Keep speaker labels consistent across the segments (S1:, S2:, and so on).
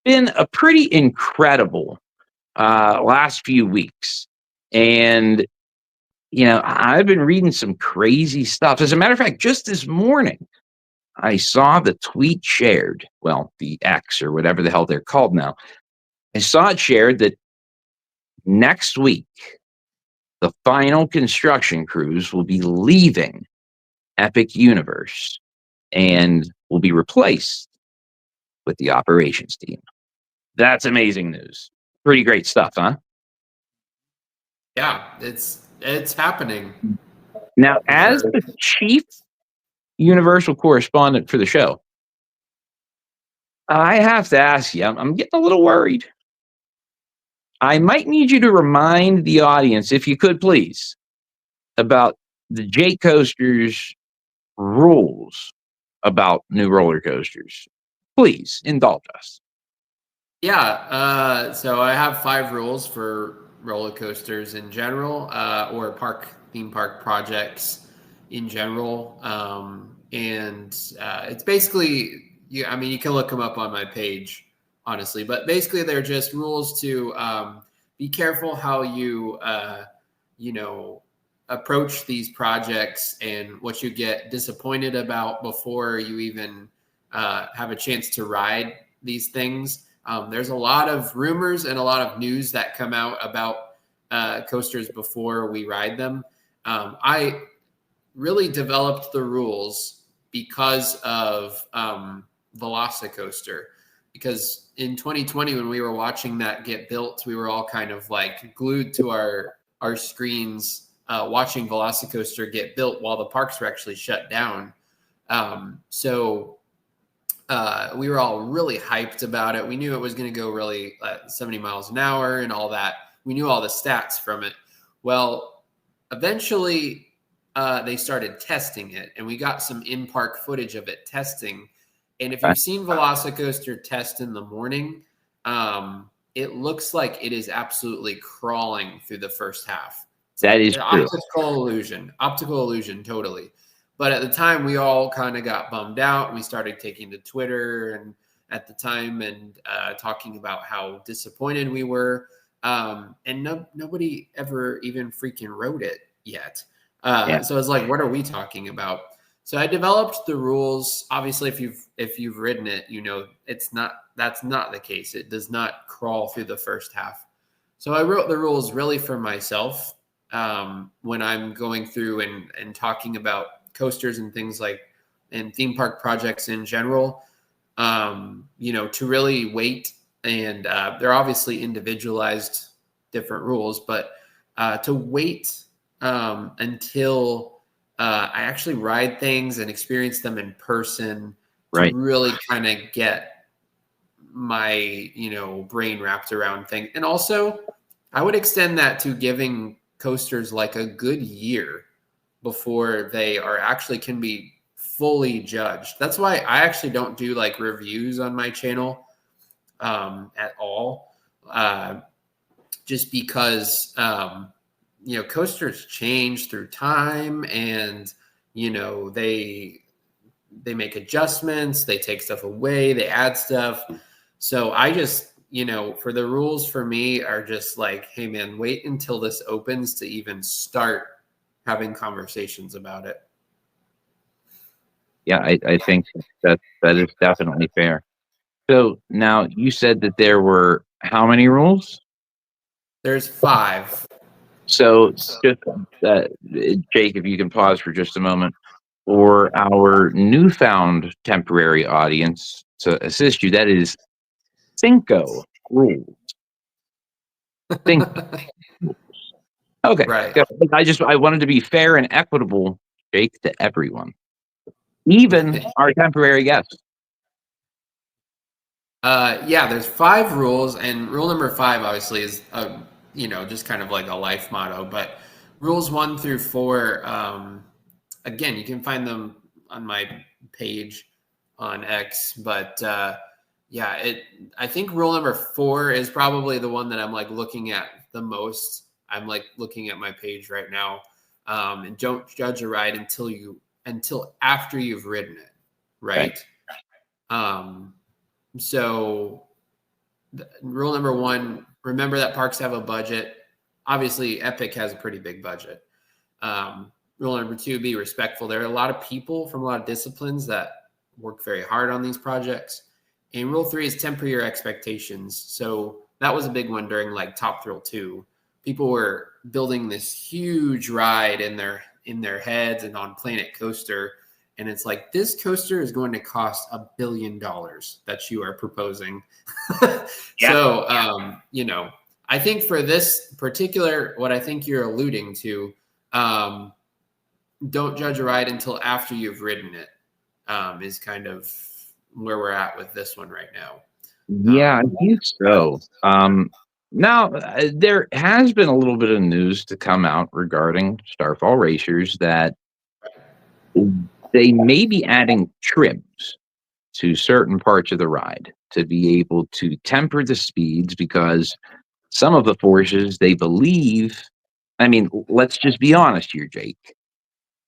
S1: been a pretty incredible last few weeks. And, I've been reading some crazy stuff. As a matter of fact, just this morning, I saw the tweet shared, well, the X or whatever the hell they're called now. I saw it shared that next week, the final construction crews will be leaving Epic Universe and will be replaced with the operations team. That's amazing news. Pretty great stuff, huh?
S2: Yeah, it's happening.
S1: Now, as the chief Universal correspondent for the show, I have to ask you, I'm getting a little worried. I might need you to remind the audience, if you could please, about the Jake Coasters rules about new roller coasters. Please indulge us.
S2: Yeah, so I have 5 rules for roller coasters in general, or theme park projects in general, and it's basically, you can look them up on my page, honestly, but basically they're just rules to be careful how you approach these projects and what you get disappointed about before you even have a chance to ride these things. There's a lot of rumors and a lot of news that come out about coasters before we ride them. I really developed the rules because of Velocicoaster. Because in 2020, when we were watching that get built, we were all kind of like glued to our screens watching Velocicoaster get built while the parks were actually shut down. So we were all really hyped about it. We knew it was going to go really 70 miles an hour and all that. We knew all the stats from it. Well, eventually they started testing it, and we got some in-park footage of it testing. And if you've seen Velocicoaster test in the morning, it looks like it is absolutely crawling through the first half.
S1: That is true.
S2: Optical illusion, totally. But at the time, we all kind of got bummed out, and we started taking to Twitter and at the time and talking about how disappointed we were. And nobody ever even freaking wrote it yet. So I was like, what are we talking about? So I developed the rules. Obviously, if you've ridden it, that's not the case. It does not crawl through the first half. So I wrote the rules really for myself when I'm going through and talking about coasters and things like, and theme park projects in general, to really wait. And they're obviously individualized different rules, but to wait until I actually ride things and experience them in person to really kind of get my, brain wrapped around things. And also I would extend that to giving coasters like a good year before they can be fully judged. That's why I actually don't do like reviews on my channel at all. Just because, coasters change through time, and, they make adjustments, they take stuff away, they add stuff. So I just, for the rules for me are just like, hey man, wait until this opens to even start having conversations about it.
S1: Yeah, I think that is definitely fair. So now you said that there were how many rules?
S2: There's 5.
S1: So just Jake, if you can pause for just a moment, for our newfound temporary audience to assist you, that is 5 rules. 5 rules. Okay.
S2: Right.
S1: I wanted to be fair and equitable, Jake, to everyone, even our temporary guests.
S2: There's 5 rules, and rule number 5 obviously is just kind of like a life motto, but rules 1 through 4, again, you can find them on my page on X, but I think rule number 4 is probably the one that I'm like looking at the most. I'm like looking at my page right now, and don't judge a ride until after you've ridden it, right? So Rule number one: remember that parks have a budget. Obviously, Epic has a pretty big budget. Rule number two: be respectful. There are a lot of people from a lot of disciplines that work very hard on these projects. And rule three is temper your expectations. So that was a big one during like Top Thrill 2. People were building this huge ride in their heads and on Planet Coaster. And it's like, this coaster is going to cost $1 billion that you are proposing. So, I think for this particular, what I think you're alluding to, don't judge a ride until after you've ridden it, is kind of where we're at with this one right now.
S1: Yeah, I think so. Now, there has been a little bit of news to come out regarding Starfall Racers that they may be adding trims to certain parts of the ride to be able to temper the speeds, because some of the forces they believe, I mean, let's just be honest here, Jake.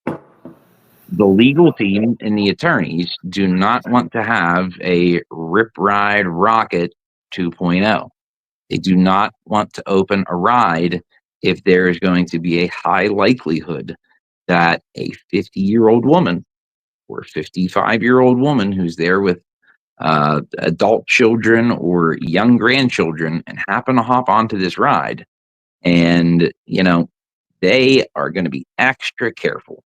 S1: The legal team and the attorneys do not want to have a Rip Ride Rocket 2.0. They do not want to open a ride if there is going to be a high likelihood that a 50-year-old woman or 55-year-old woman who's there with adult children or young grandchildren and happen to hop onto this ride, and they are going to be extra careful.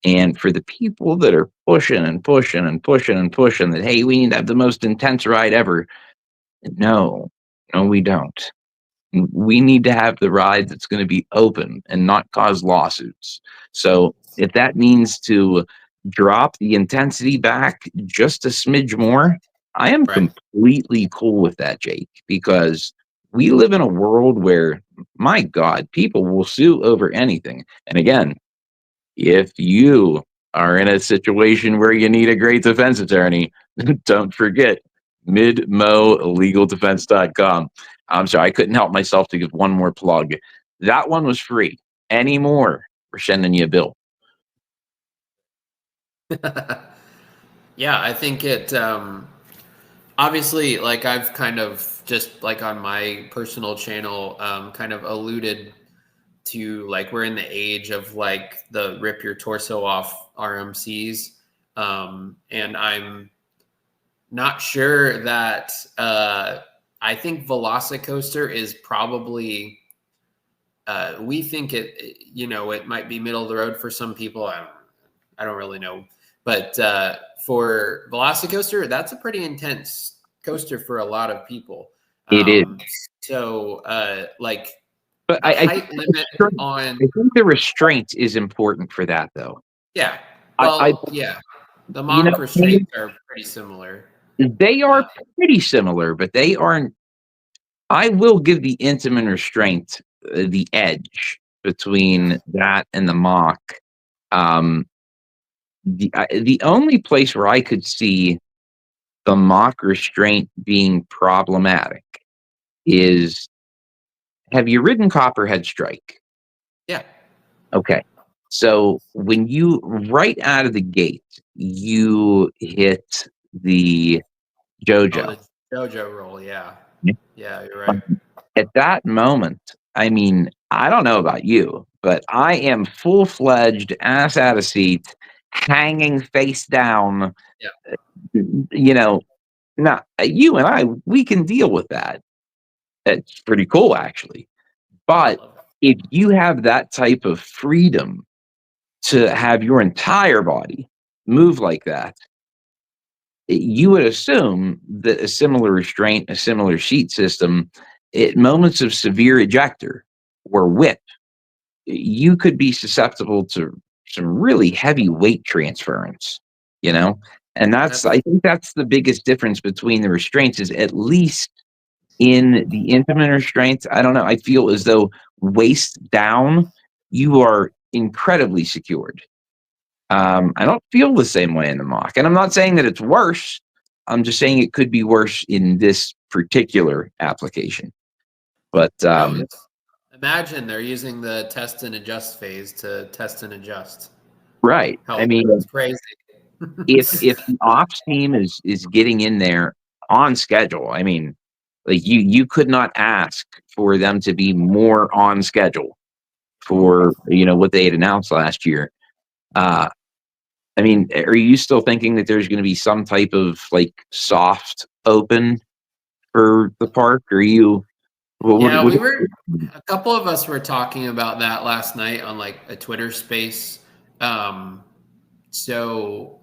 S1: And for the people that are pushing and pushing and pushing and pushing that, hey, we need to have the most intense ride ever. No, we don't. We need to have the ride that's going to be open and not cause lawsuits. So if that means to drop the intensity back just a smidge more, I am completely cool with that, Jake, because we live in a world where, my God, people will sue over anything. And again, if you are in a situation where you need a great defense attorney, don't forget midmolegaldefense.com. I'm sorry, I couldn't help myself to give one more plug. That one was free. Any more, we're sending you a bill.
S2: Yeah, I think it obviously, like, I've kind of just like on my personal channel kind of alluded to, like, we're in the age of like the rip your torso off RMCs, and I'm not sure that I think Velocicoaster is probably we think it might be middle of the road for some people. I don't really know, but for Velocicoaster, that's a pretty intense coaster for a lot of people.
S1: It is.
S2: So
S1: but
S2: the height limit on.
S1: I think the restraint is important for that, though.
S2: Yeah. Well, yeah. The mock restraints are pretty similar.
S1: They are pretty similar, but they aren't. I will give the Intamin restraint the edge between that and the mock. The only place where I could see the mock restraint being problematic is, have you ridden Copperhead Strike?
S2: Yeah.
S1: Okay. So when you, right out of the gate, you hit the JoJo.
S2: Oh, the JoJo roll, yeah.
S1: Yeah.
S2: Yeah, you're right.
S1: At that moment, I mean, I don't know about you, but I am full-fledged, ass out of seat, hanging face down.
S2: Yeah.
S1: Now, you and I, we can deal with that. It's pretty cool, actually. But if you have that type of freedom to have your entire body move like that, you would assume that a similar restraint, a similar seat system, at moments of severe ejector or whip, you could be susceptible to some really heavy weight transference, and I think that's the biggest difference between the restraints, is at least in the Intamin restraints, I don't know, I feel as though waist down, you are incredibly secured. I don't feel the same way in the mock, and I'm not saying that it's worse. I'm just saying it could be worse in this particular application. But
S2: imagine they're using the test and adjust phase to test and adjust.
S1: Right. I mean,
S2: it's crazy.
S1: if the ops team is getting in there on schedule, I mean, Like you could not ask for them to be more on schedule for what they had announced last year. I mean, are you still thinking that there's going to be some type of like soft open for the park? Or you
S2: Yeah,
S1: what
S2: a couple of us were talking about that last night on like a Twitter space. So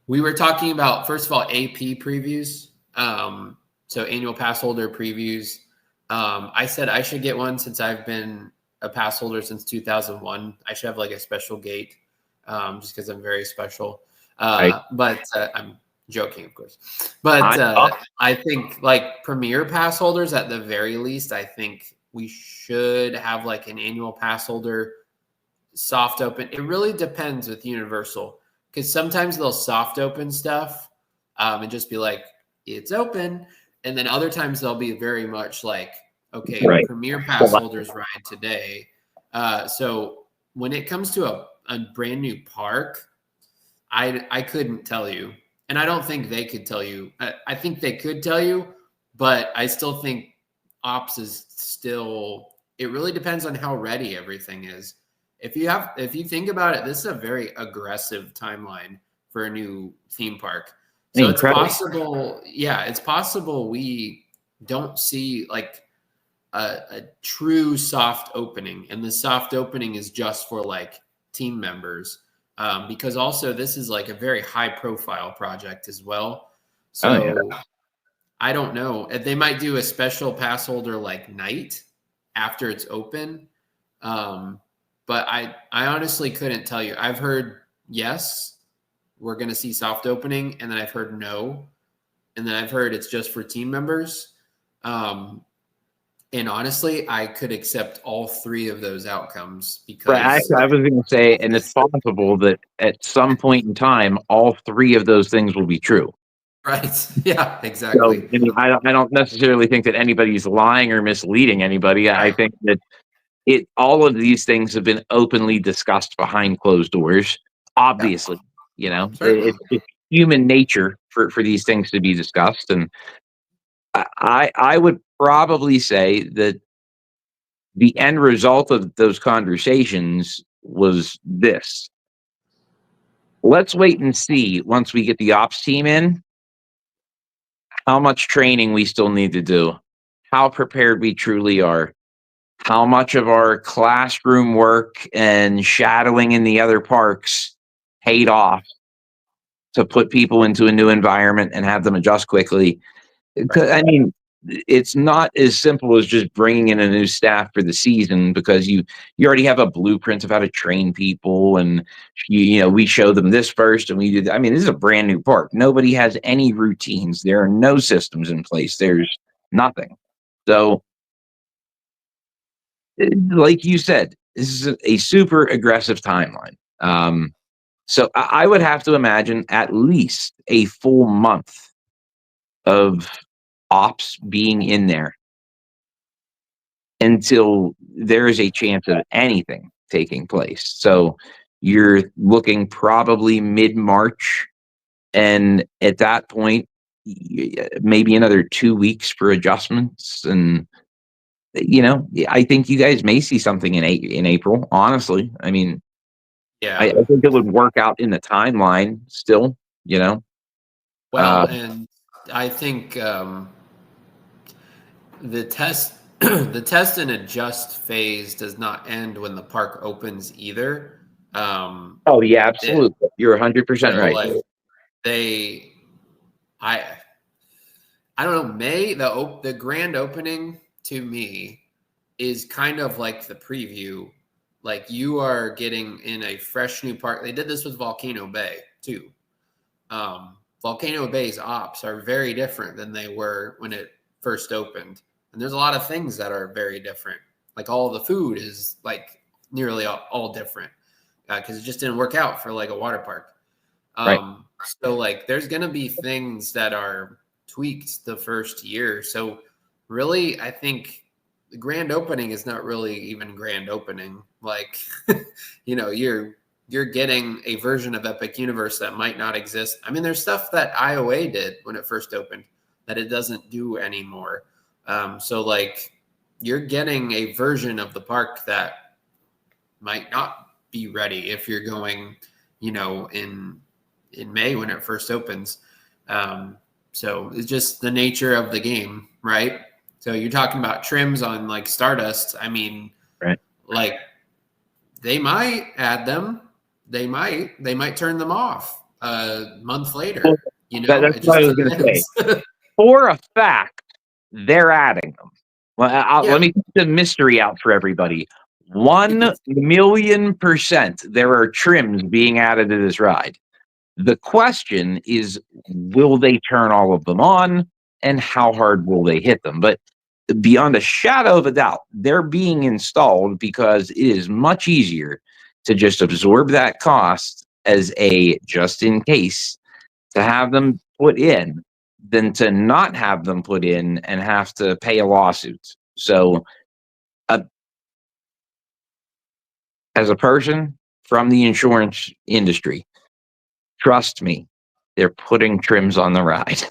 S2: we were talking about, first of all, AP previews. So annual pass holder previews. I said I should get one since I've been a pass holder since 2001. I should have like a special gate, just because I'm very special.
S1: I
S2: But I'm joking, of course. But I think like premier pass holders, at the very least, I think we should have like an annual pass holder soft open. It really depends with Universal, because sometimes they'll soft open stuff and just be like, it's open. And then other times they'll be very much like, okay,
S1: right.
S2: premier pass holders ride today. So when it comes to a brand new park, I couldn't tell you. And I don't think they could tell you. I think they could tell you, but I still think ops is still, it really depends on how ready everything is. If you think about it, this is a very aggressive timeline for a new theme park. So
S1: Incredible.
S2: it's possible we don't see like a true soft opening, and the soft opening is just for like team members, because also this is like a very high profile project as well. So I don't know. They might do a special pass holder like night after it's open. But I honestly couldn't tell you. I've heard yes, we're going to see soft opening, and then I've heard no, and then I've heard it's just for team members. And honestly, I could accept all three of those outcomes because
S1: Actually, I was going to say, and it's possible that at some point in time, all three of those things will be true.
S2: Right. Yeah,
S1: So,
S2: exactly.
S1: I mean, I don't necessarily think that anybody's lying or misleading anybody. I think that all of these things have been openly discussed behind closed doors. Obviously,
S2: Certainly.
S1: it's human nature for these things to be discussed, and I would probably say that the end result of those conversations was this. Let's wait and see once we get the ops team in, how much training we still need to do, how prepared we truly are, how much of our classroom work and shadowing in the other parks paid off to put people into a new environment and have them adjust quickly. I mean, it's not as simple as just bringing in a new staff for the season, because you already have a blueprint of how to train people, and we show them this first and we do that. I mean, this is a brand new park. Nobody has any routines. There are no systems in place. There's nothing. So, like you said, this is a super aggressive timeline. So I would have to imagine at least a full month of ops being in there until there is a chance of anything taking place. So you're looking probably mid-March, and at that point, maybe another 2 weeks for adjustments. And I think you guys may see something in April. Honestly, I mean,
S2: Yeah.
S1: I think it would work out in the timeline still.
S2: Well, and I think the test the test and adjust phase does not end when the park opens either.
S1: Oh yeah, absolutely. You're 100%
S2: So
S1: right.
S2: like they, I don't know. The grand opening to me is kind of like the preview. Like you are getting in a fresh new park. They did this with Volcano Bay too. Volcano Bay's ops are very different than they were when it first opened. And there's a lot of things that are very different. Like all the food is like nearly all different because it just didn't work out for like a water park.
S1: Right.
S2: So like there's going to be things that are tweaked the first year. So really, I think the grand opening is not really even grand opening. Like, you're getting a version of Epic Universe that might not exist. I mean, there's stuff that IOA did when it first opened that it doesn't do anymore. So like you're getting a version of the park that might not be ready if you're going, in May when it first opens. So it's just the nature of the game, right? So you're talking about trims on like Stardust. I mean,
S1: Right.
S2: like they might add them. They might turn them off a month later.
S1: Well, that's
S2: It
S1: what I
S2: just
S1: was going to say.
S2: depends.
S1: For a fact, they're adding them. Well,
S2: Yeah.
S1: let me put the mystery out for everybody. 1,000,000% there are trims being added to this ride. The question is, will they turn all of them on, and how hard will they hit them? But beyond a shadow of a doubt, they're being installed because it is much easier to just absorb that cost as a just in case to have them put in than to not have them put in and have to pay a lawsuit. So, uh, as a person from the insurance industry, trust me, they're putting trims on the ride.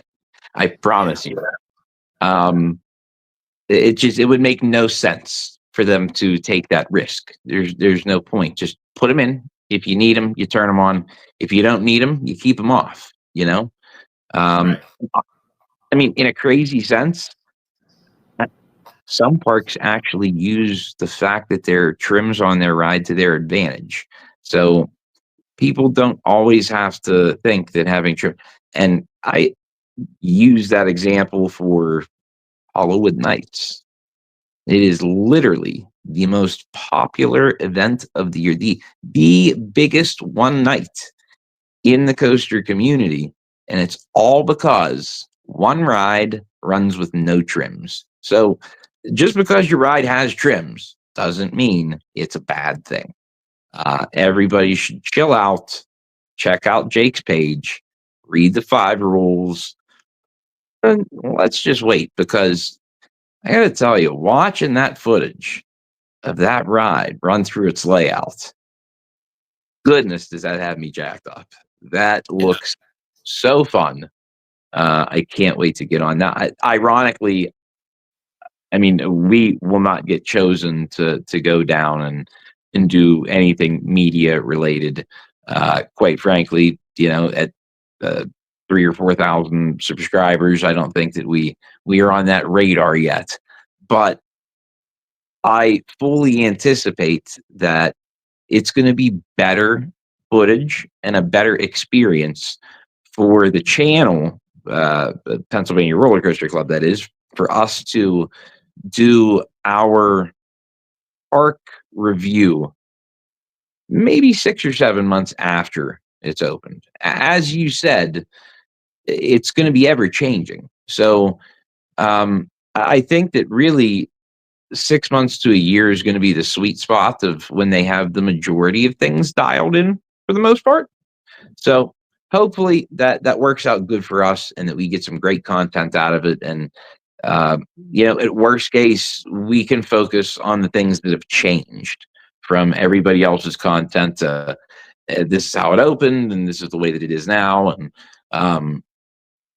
S1: I promise you. Um, it would make no sense for them to take that risk. There's no point. Just put them in. If you need them, you turn them on. If you don't need them, you keep them off. Um,
S2: Right.
S1: I mean, in a crazy sense, some parks actually use the fact that there are trims on their ride to their advantage. So people don't always have to think that having trim. And I use that example for Hollywood Nights. It is literally the most popular event of the year, the biggest one night in the coaster community, and it's all because one ride runs with no trims. So just because your ride has trims doesn't mean it's a bad thing. Everybody should chill out, check out Jake's page, read the 5 rules, and let's just wait, because I got to tell you, watching that footage of that ride run through its layout, goodness, does that have me jacked up. That
S2: Yeah.
S1: looks so fun. I can't wait to get on. Now, ironically, I mean, we will not get chosen to go down and do anything media related. Quite frankly, at uh, 3 or 4 thousand subscribers, I don't think that we are on that radar yet. But I fully anticipate that it's going to be better footage and a better experience for the channel, Pennsylvania Roller Coaster Club, that is, for us to do our park review maybe 6 or 7 months after it's opened. As you said, it's going to be ever changing. So I think that really 6 months to a year is going to be the sweet spot of when they have the majority of things dialed in for the most part. So hopefully that works out good for us and that we get some great content out of it. And at worst case, we can focus on the things that have changed from everybody else's content. This is how it opened, and this is the way that it is now. And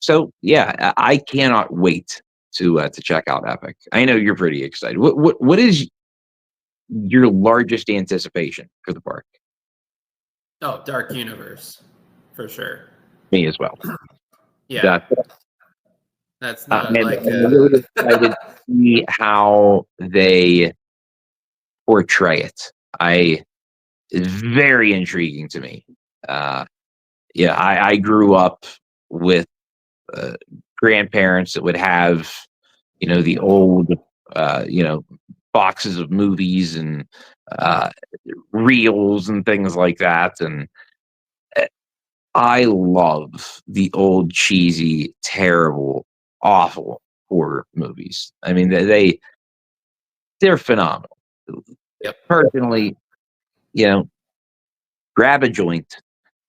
S1: so, yeah, I cannot wait to check out Epic. I know you're pretty excited. What is your largest anticipation for the park?
S2: Oh, Dark Universe, for sure.
S1: Me as well.
S2: Yeah,
S1: That
S2: that's not
S1: and
S2: like
S1: I'm really excited to see how they portray it. It's very intriguing to me. Uh, yeah, I grew up with uh, grandparents that would have, the old, boxes of movies and uh, reels and things like that. And uh, I love the old cheesy, terrible, awful horror movies. I mean, they're phenomenal.
S2: Yep.
S1: Personally, you know, grab a joint,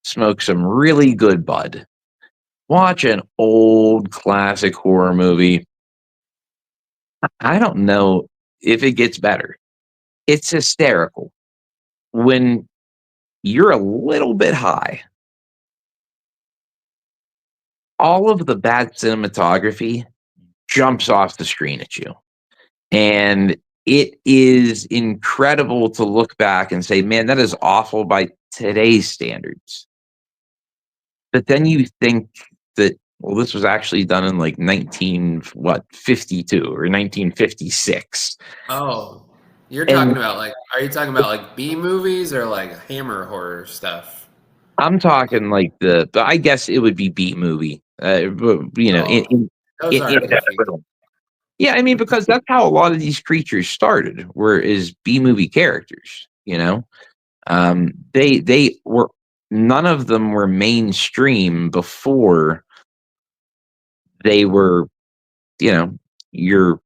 S1: smoke some really good bud, watch an old classic horror movie. I don't know if it gets better. It's hysterical. When you're a little bit high, all of the bad cinematography jumps off the screen at you. And it is incredible to look back and say, man, that is awful by today's standards. But then you think that, well, this was actually done in like 52 or 1956.
S2: Oh, you're talking
S1: And
S2: about like, are you talking about like B movies or like Hammer horror stuff?
S1: I'm talking like I guess it would be B movie,
S2: Oh, those
S1: in
S2: aren't
S1: that
S2: goofy.
S1: realm. Yeah, I mean, because that's how a lot of these creatures started, were as B movie characters. They were, none of them were mainstream before they were, your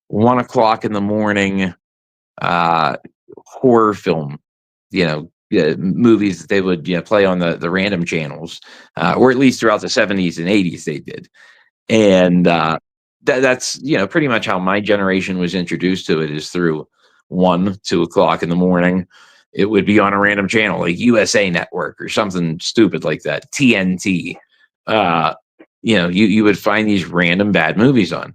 S1: 1 o'clock in the morning uh, horror film, movies that they would play on the random channels, or at least throughout the 70s and 80s they did. And that's pretty much how my generation was introduced to it, is through 1, 2 o'clock in the morning. It would be on a random channel like USA Network or something stupid like that, TNT. You would find these random bad movies on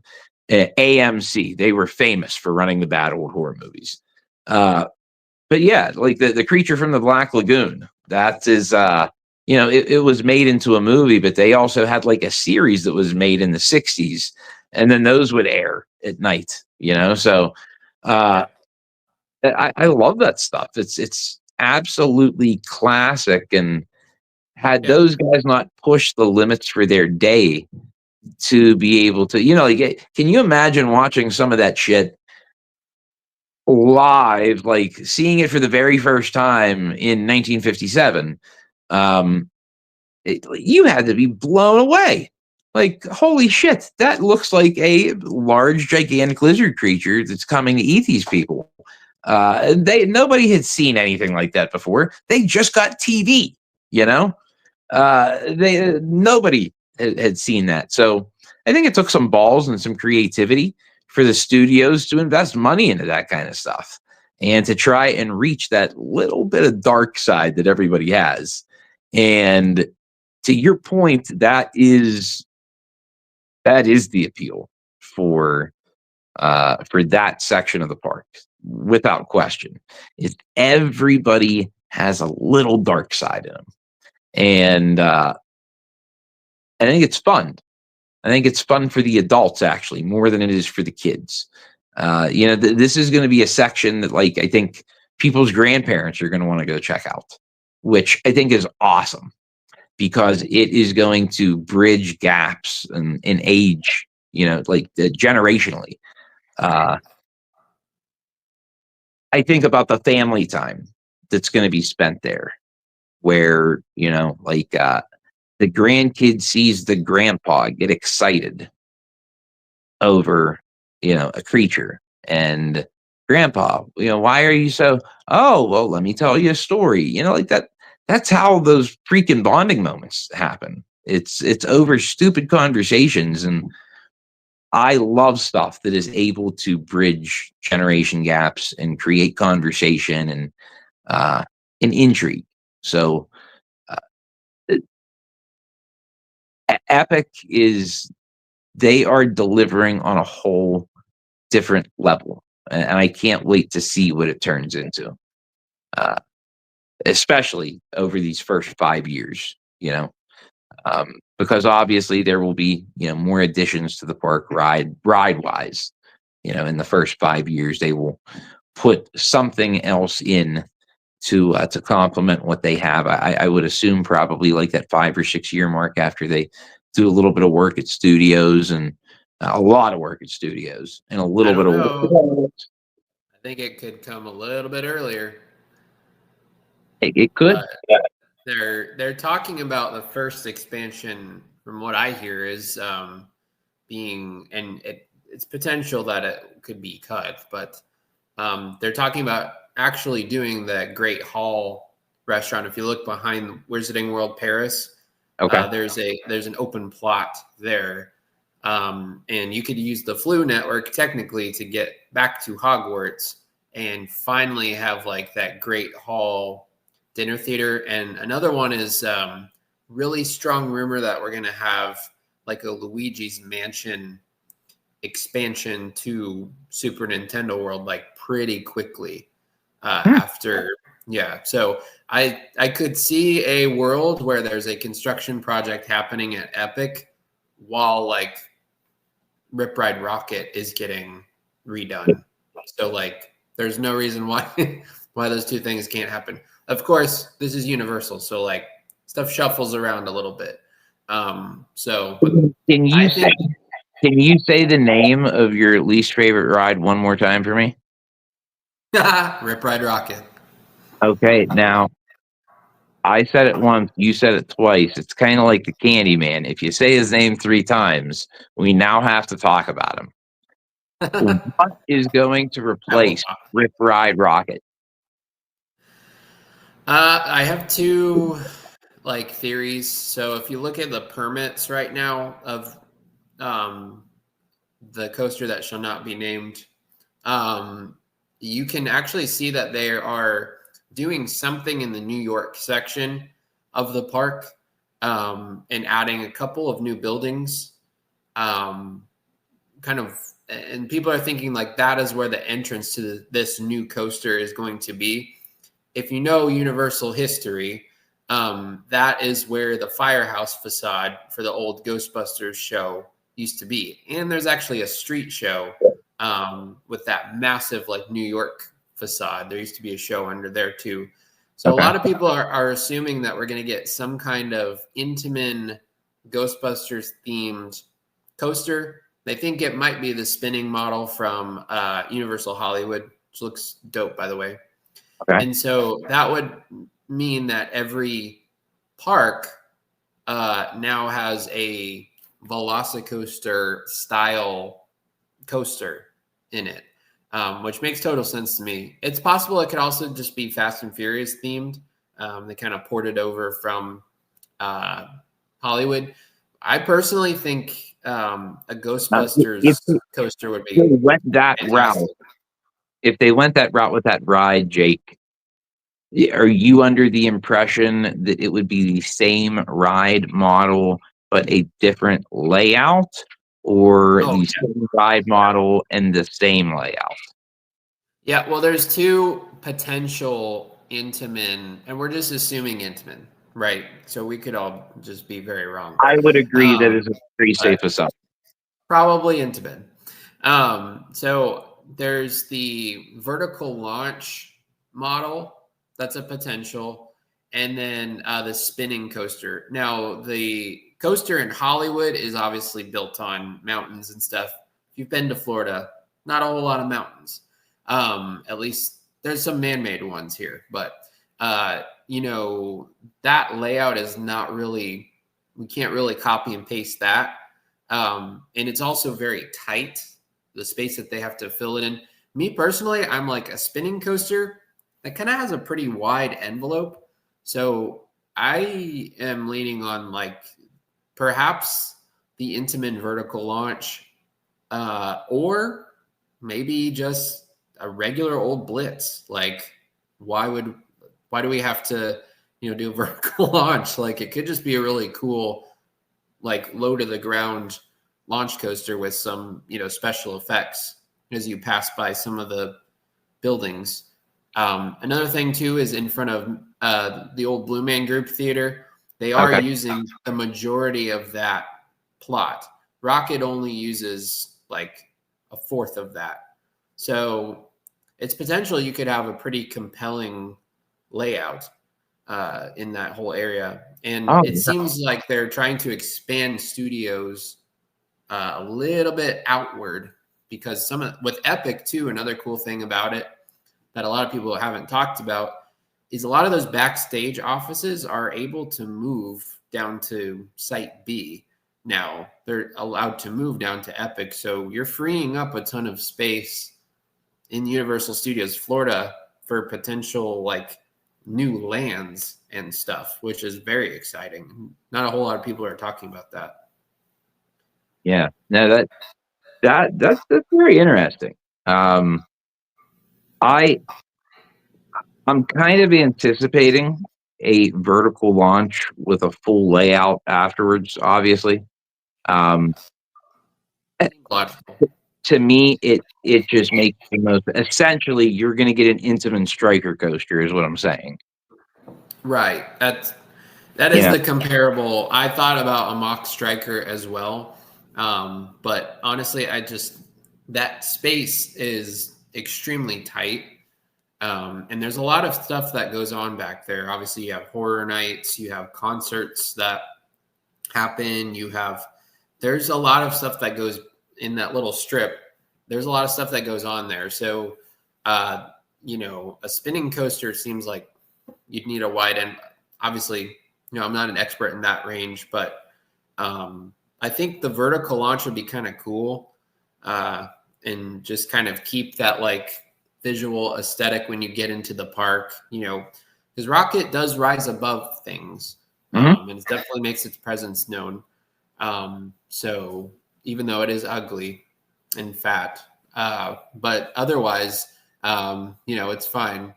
S1: AMC. They were famous for running the bad old horror movies. But yeah, like the creature from the Black Lagoon, that is it was made into a movie, but they also had like a series that was made in the 60s, and then those would air at night, so I love that stuff. It's absolutely classic. And had
S2: Yeah.
S1: those guys not pushed the limits for their day to be able to, like, can you imagine watching some of that shit live, like seeing it for the very first time in 1957? You had to be blown away. Like, holy shit, that looks like a large, gigantic lizard creature that's coming to eat these people. Nobody had seen anything like that before. They just got TV, you know. Nobody had seen that. So I think it took some balls and some creativity for the studios to invest money into that kind of stuff and to try and reach that little bit of dark side that everybody has. And to your point, that is the appeal for that section of the park, without question. Is everybody has a little dark side in them, and I think it's fun. I think it's fun for the adults, actually, more than it is for the kids. This is going to be a section that, like, I think people's grandparents are going to want to go check out, which I think is awesome, because it is going to bridge gaps in age, like generationally. Uh, I think about the family time that's going to be spent there, where, like, the grandkid sees the grandpa get excited over, a creature. And grandpa, why are you so, oh, well, let me tell you a story, like that. That's how those freaking bonding moments happen. It's over stupid conversations. And I love stuff that is able to bridge generation gaps and create conversation and uh intrigue. So uh, Epic is, they are delivering on a whole different level, and I can't wait to see what it turns into, uh, especially over these first 5 years. Because obviously there will be more additions to the park ride wise. In the first 5 years, they will put something else in to complement what they have. I would assume probably like that 5 or 6 year mark, after they do a little bit of work at studios, and a lot of work at studios, and a
S2: I
S1: little bit
S2: don't
S1: of
S2: know.
S1: work.
S2: I think it could come a little bit earlier,
S1: It could.
S2: but they're talking about the first expansion. From what I hear, is being, and it's potential that it could be cut, but they're talking about actually doing the Great Hall restaurant. If you look behind Wizarding World Paris,
S1: Okay.
S2: there's an open plot there, and you could use the Flu Network technically to get back to Hogwarts and finally have like that Great Hall dinner theater. And another one is really strong rumor that we're gonna have like a Luigi's Mansion expansion to Super Nintendo World like pretty quickly
S1: Hmm.
S2: after. Yeah, so I could see a world where there's a construction project happening at Epic while like Rip Ride Rocket is getting redone. So like there's no reason why why those two things can't happen. Of course, this is Universal, so like stuff shuffles around a little bit. So but
S1: Can you
S2: I
S1: say
S2: think
S1: can you say the name of your least favorite ride one more time for me?
S2: Rip Ride Rocket.
S1: Okay, now I said it once, you said it twice. It's kind of like the Candyman. If you say his name 3 times, we now have to talk about him. What is going to
S2: That will
S1: replace
S2: pop.
S1: Rip Ride Rocket?
S2: I have two like theories. So if you look at the permits right now of um, the coaster that shall not be named, um, you can actually see that they are doing something in the New York section of the park and adding a couple of new buildings. Um, kind of, and people are thinking like that is where the entrance to this new coaster is going to be. If you know Universal history, that is where the firehouse facade for the old Ghostbusters show used to be. And there's actually a street show with that massive like New York facade. There used to be a show under there too. So a
S1: Okay.
S2: lot of people are assuming that we're going to get some kind of Intamin Ghostbusters themed coaster. They think it might be the spinning model from Universal Hollywood, which looks dope, by the way.
S1: Okay.
S2: And so that would mean that every park now has a Velocicoaster style coaster in it, which makes total sense to me. It's possible it could also just be Fast and Furious themed. They kind of ported over from Hollywood. I personally think a
S1: If
S2: Ghostbusters coaster would
S1: they
S2: be
S1: went that route,
S2: fantastic.
S1: if they went that route with that ride, Jake, are you under the impression that it would be the same ride model but a different layout, or
S2: Oh,
S1: the same ride model and the same layout?
S2: yeah, well, there's two potential Intamin, and we're just assuming Intamin, right? So we could all just be very wrong.
S1: I would agree that
S2: Um,
S1: is a pretty
S2: but
S1: safe assumption.
S2: probably Intamin. So there's the vertical launch model, that's a potential, and then the spinning coaster. Now, the coaster in Hollywood is obviously built on mountains and stuff. If you've been to Florida, not a whole lot of mountains. At least there's some man-made ones here, but that layout is not really. We can't really copy and paste that, and it's also very tight. The space that they have to fill it in. Me personally, I'm like a spinning coaster that kind of has a pretty wide envelope, so I am leaning on like perhaps the Intamin vertical launch, or maybe just a regular old Blitz. Like, why do we have to, do a vertical launch? Like, it could just be a really cool, like low to the ground launch coaster with some, special effects as you pass by some of the buildings. Another thing too is in front of the old Blue Man Group Theater. They are
S1: Okay.
S2: using the majority of that plot. Rocket only uses like a fourth of that. So it's potential you could have a pretty compelling layout in that whole area. And
S1: Oh,
S2: it seems like they're trying to expand studios a little bit outward because with Epic too, another cool thing about it that a lot of people haven't talked about is a lot of those backstage offices are able to move down to Site B. Now they're allowed to move down to Epic. So you're freeing up a ton of space in Universal Studios Florida for potential like new lands and stuff, which is very exciting. Not a whole lot of people are talking about that.
S1: yeah. No, that's very interesting. Um, I I'm kind of anticipating a vertical launch with a full layout afterwards, obviously. Um,
S2: Seems logical.
S1: To me, it just makes the most. Essentially, you're going to get an Intamin striker coaster, is what I'm saying.
S2: Right. That
S1: You
S2: is
S1: know,
S2: the comparable. I thought about a mock striker as well, but honestly, that space is extremely tight, and there's a lot of stuff that goes on back there. Obviously, you have horror nights, you have concerts that happen, there's a lot of stuff that goes in that little strip. There's a lot of stuff that goes on there. So, a spinning coaster seems like you'd need a wide end. Obviously, I'm not an expert in that range, but I think the vertical launch would be kind of cool, and just kind of keep that like visual aesthetic when you get into the park, because Rocket does rise above things, and it definitely makes its presence known. So even though it is ugly and fat, but otherwise, it's fine.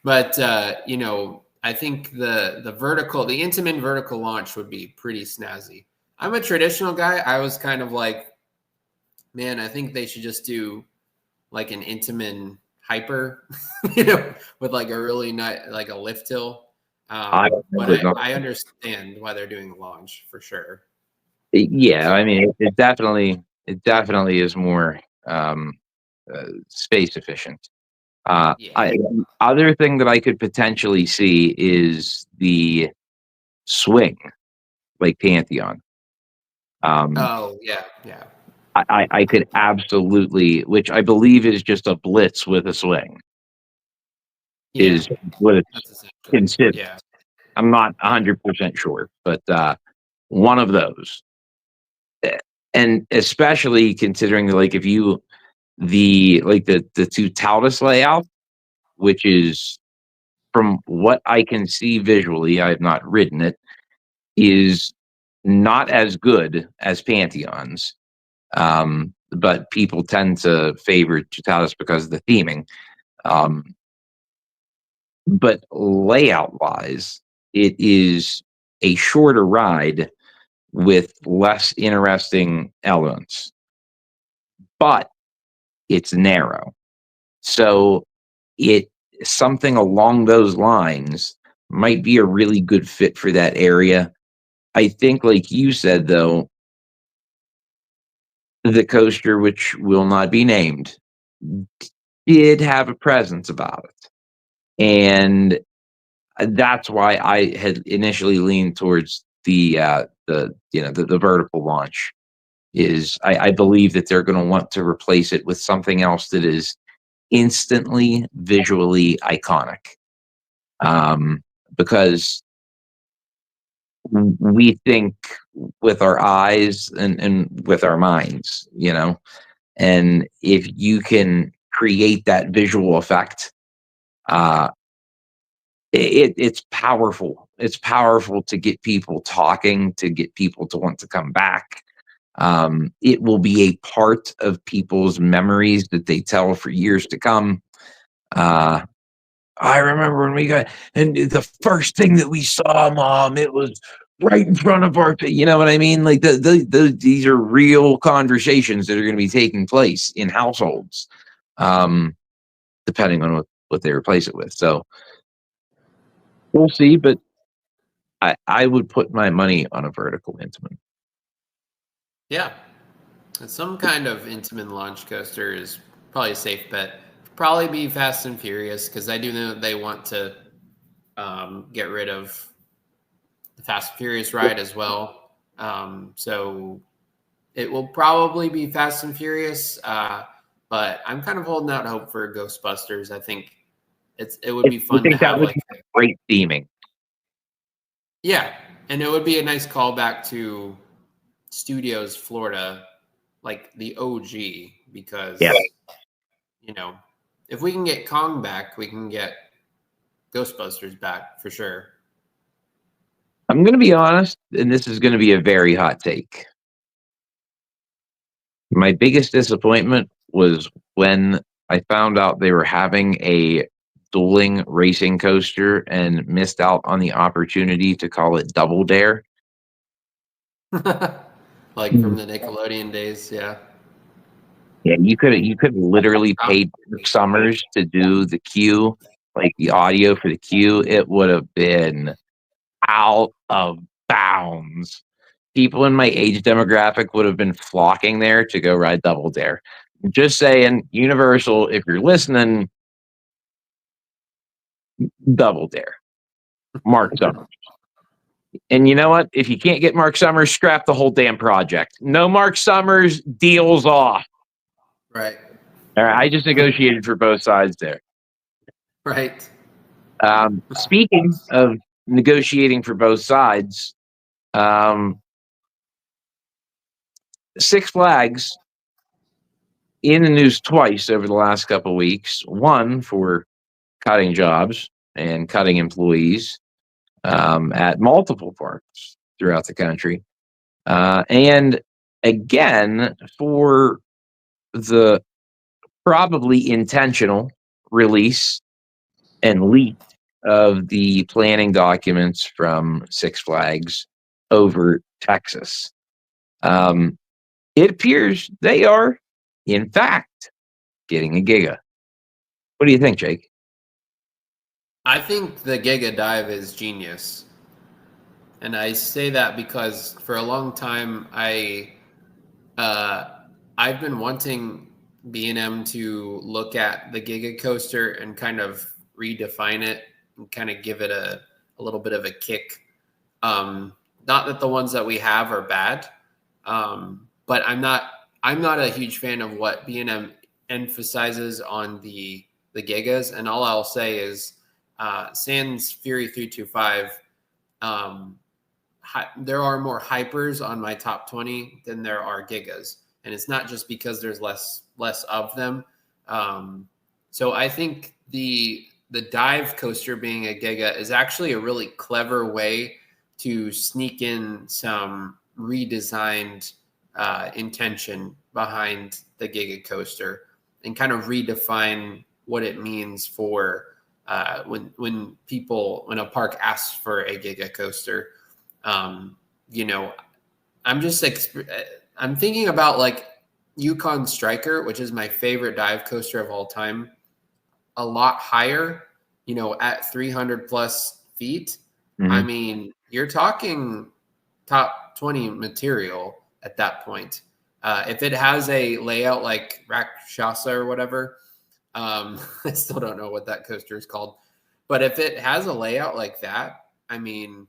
S2: But I think the Intamin vertical launch would be pretty snazzy. I'm a traditional guy. I was kind of like, man, I think they should just do like an Intamin hyper, with like a really nice, like a lift hill. But I understand why they're doing the launch for sure.
S1: Yeah, I mean, it definitely is more space efficient.
S2: Yeah.
S1: Other thing that I could potentially see is the swing, like Pantheon.
S2: Oh yeah, yeah.
S1: I could absolutely, which I believe is just a blitz with a swing,
S2: Yeah.
S1: is what it's
S2: That's essentially.
S1: considered.
S2: Yeah.
S1: I'm not 100% sure, but one of those. And especially considering like if you the two Talus layout, which is from what I can see visually, I have not ridden it, is not as good as Pantheon's. But people tend to favor Talus because of the theming. But layout wise, it is a shorter ride with less interesting elements, but it's narrow. So it something along those lines might be a really good fit for that area. I think, like you said, though, the coaster, which will not be named, did have a presence about it. And that's why I had initially leaned towards the vertical launch. Is I believe that they're going to want to replace it with something else that is instantly visually iconic. Because we think with our eyes and with our minds, and if you can create that visual effect, it's powerful. It's powerful to get people talking, to get people to want to come back. It will be a part of people's memories that they tell for years to come. I remember when we got, and the first thing that we saw, Mom, it was right in front of our, you know what I mean? Like these are real conversations that are going to be taking place in households, depending on what they replace it with. So we'll see, but I would put my money on a vertical Intamin.
S2: Yeah. Some kind of Intamin launch coaster is probably a safe bet. Probably be Fast and Furious, because I do know that they want to get rid of the Fast and Furious ride as well. So it will probably be Fast and Furious, but I'm kind of holding out hope for Ghostbusters. I think it would be fun to have like
S1: great theming.
S2: Yeah, and it would be a nice callback to Studios Florida, like the OG, because if we can get Kong back, we can get Ghostbusters back for sure.
S1: I'm going to be honest, and this is going to be a very hot take. My biggest disappointment was when I found out they were having a dueling racing coaster and missed out on the opportunity to call it Double Dare.
S2: Like from the Nickelodeon days, yeah.
S1: Yeah, you could literally pay Summers to do the cue, like the audio for the cue. It would have been out of bounds. People in my age demographic would have been flocking there to go ride Double Dare. Just saying, Universal, if you're listening, Double Dare. Mark Summers. And you know what? If you can't get Mark Summers, scrap the whole damn project. No Mark Summers, deals off.
S2: Right.
S1: All right, I just negotiated for both sides there.
S2: Right.
S1: Speaking of negotiating for both sides, Six Flags in the news twice over the last couple of weeks. One for cutting jobs and cutting employees at multiple parks throughout the country, and again for the probably intentional release and leak of the planning documents from Six Flags over Texas. It appears they are, in fact, getting a Giga. What do you think, Jake?
S2: I think the Giga Dive is genius. And I say that because for a long time I've been wanting B&M to look at the Giga Coaster and kind of redefine it and kind of give it a little bit of a kick. Not that the ones that we have are bad, but I'm not a huge fan of what B&M emphasizes on the Gigas. And all I'll say is sans Fury 325, there are more hypers on my top 20 than there are Gigas. And it's not just because there's less of them. So I think the dive coaster being a Giga is actually a really clever way to sneak in some redesigned intention behind the Giga coaster and kind of redefine what it means for when a park asks for a Giga coaster. I'm thinking about like Yukon Striker, which is my favorite dive coaster of all time, a lot higher, at 300 plus feet.
S1: Mm-hmm.
S2: I mean, you're talking top 20 material at that point. If it has a layout like Rakshasa or whatever, I still don't know what that coaster is called, but if it has a layout like that, I mean,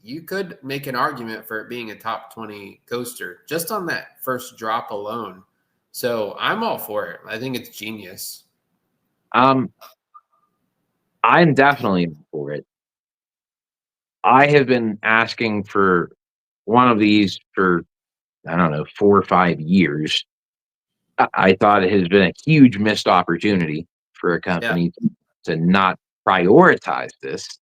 S2: you could make an argument for it being a top 20 coaster just on that first drop alone. So I'm all for it. I think it's genius.
S1: I'm definitely for it. I have been asking for one of these for, I don't know, 4 or 5 years. I thought it has been a huge missed opportunity for a company to not prioritize this.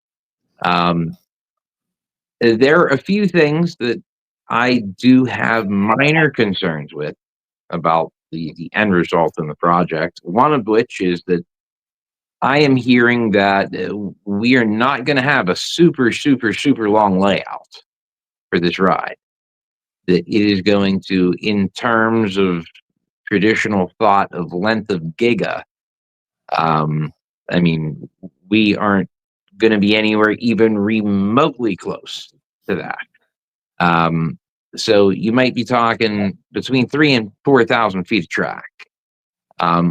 S1: There are a few things that I do have minor concerns with about the end result in the project. One of which is that I am hearing that we are not going to have a super, super, super long layout for this ride. That it is going to, in terms of traditional thought of length of Giga, I mean, we aren't going to be anywhere even remotely close to that. So you might be talking between 3,000 and 4,000 feet of track,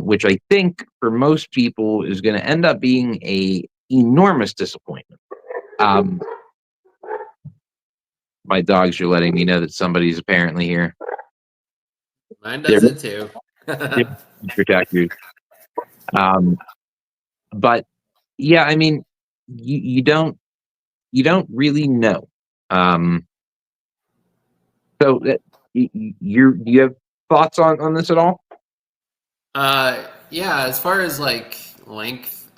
S1: which I think for most people is going to end up being a enormous disappointment. My dogs are letting me know that somebody's apparently here.
S2: Mine does it too.
S1: Protectors. But yeah, I mean, you don't really know. So you have thoughts on this at all?
S2: Yeah, as far as like length,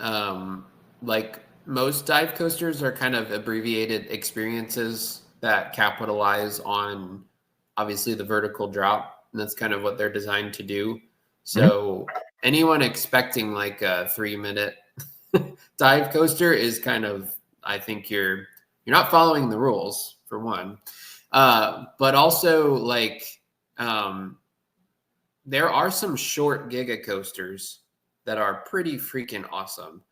S2: like most dive coasters are kind of abbreviated experiences that capitalize on obviously the vertical drop. And that's kind of what they're designed to do. So anyone expecting like a 3-minute dive coaster is kind of, I think you're not following the rules for one. But also like, there are some short Giga coasters that are pretty freaking awesome.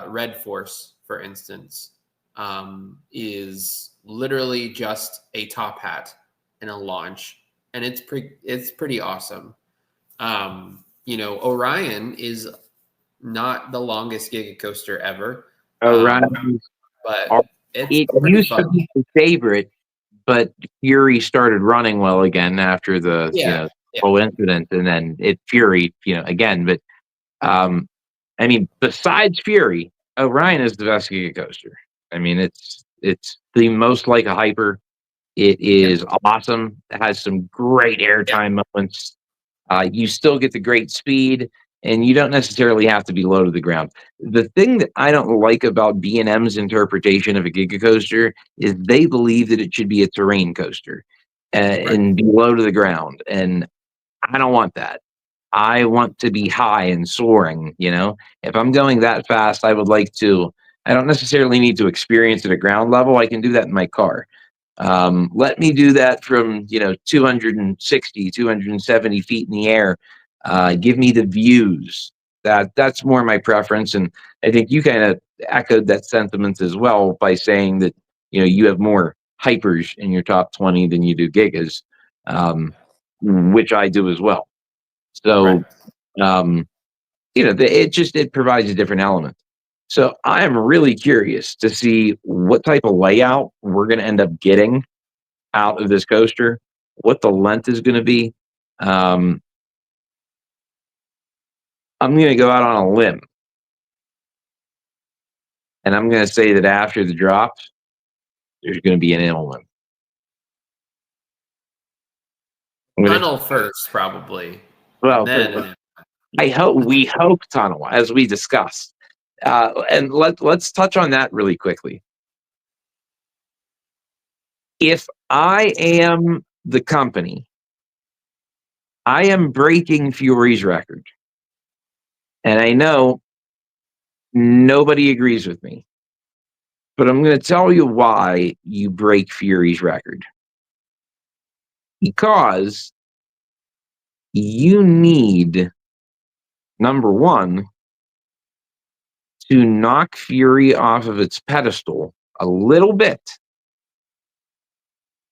S2: Red Force, for instance, is literally just a top hat and a launch, and it's pretty awesome. Orion is not the longest Giga coaster ever,
S1: Orion,
S2: but it's
S1: it
S2: pretty
S1: used to
S2: fun.
S1: be the favorite, but Fury started running well again after the
S2: Yeah, yeah,
S1: whole incident, and then Fury again. But I mean, besides Fury, Orion is the best Giga coaster. I mean, it's the most like a hyper. It
S2: yep,
S1: is awesome. It has some great
S2: yep.
S1: airtime moments. You still get the great speed, and you don't necessarily have to be low to the ground. The thing that I don't like about B&M's interpretation of a Giga coaster is they believe that it should be a terrain coaster
S2: Right.
S1: and be low to the ground, and I don't want that. I want to be high and soaring. If I'm going that fast, I would like to. I don't necessarily need to experience it at ground level. I can do that in my car. Let me do that from 260, 270 feet in the air. Give me the views. That's more my preference, and I think you kind of echoed that sentiment as well by saying that you have more hypers in your top 20 than you do gigas, which I do as well.
S2: Right.
S1: So it provides a different element. So I am really curious to see what type of layout we're going to end up getting out of this coaster, what the length is going to be. Um, I'm going to go out on a limb, and I'm going to say that after the drops, there's going to be an inland.
S2: Tunnel first, probably, and
S1: Well,
S2: then
S1: we hope tunnel, as we discussed. And let's touch on that really quickly. If I am the company, I am breaking Fury's record. And I know nobody agrees with me, but I'm going to tell you why you break Fury's record. Because you need, number one, to knock Fury off of its pedestal a little bit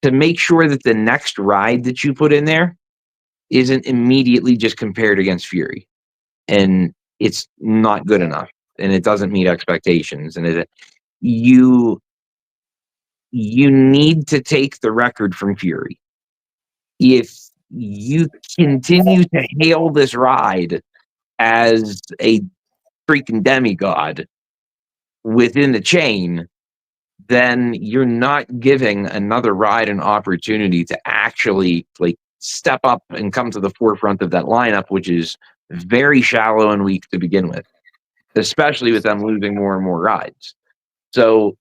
S1: to make sure that the next ride that you put in there isn't immediately just compared against Fury. And it's not good enough, and it doesn't meet expectations. And you need to take the record from Fury. If you continue to hail this ride as a freaking demigod within the chain, then you're not giving another ride an opportunity to actually step up and come to the forefront of that lineup, which is very shallow and weak to begin with, especially with them losing more and more rides. So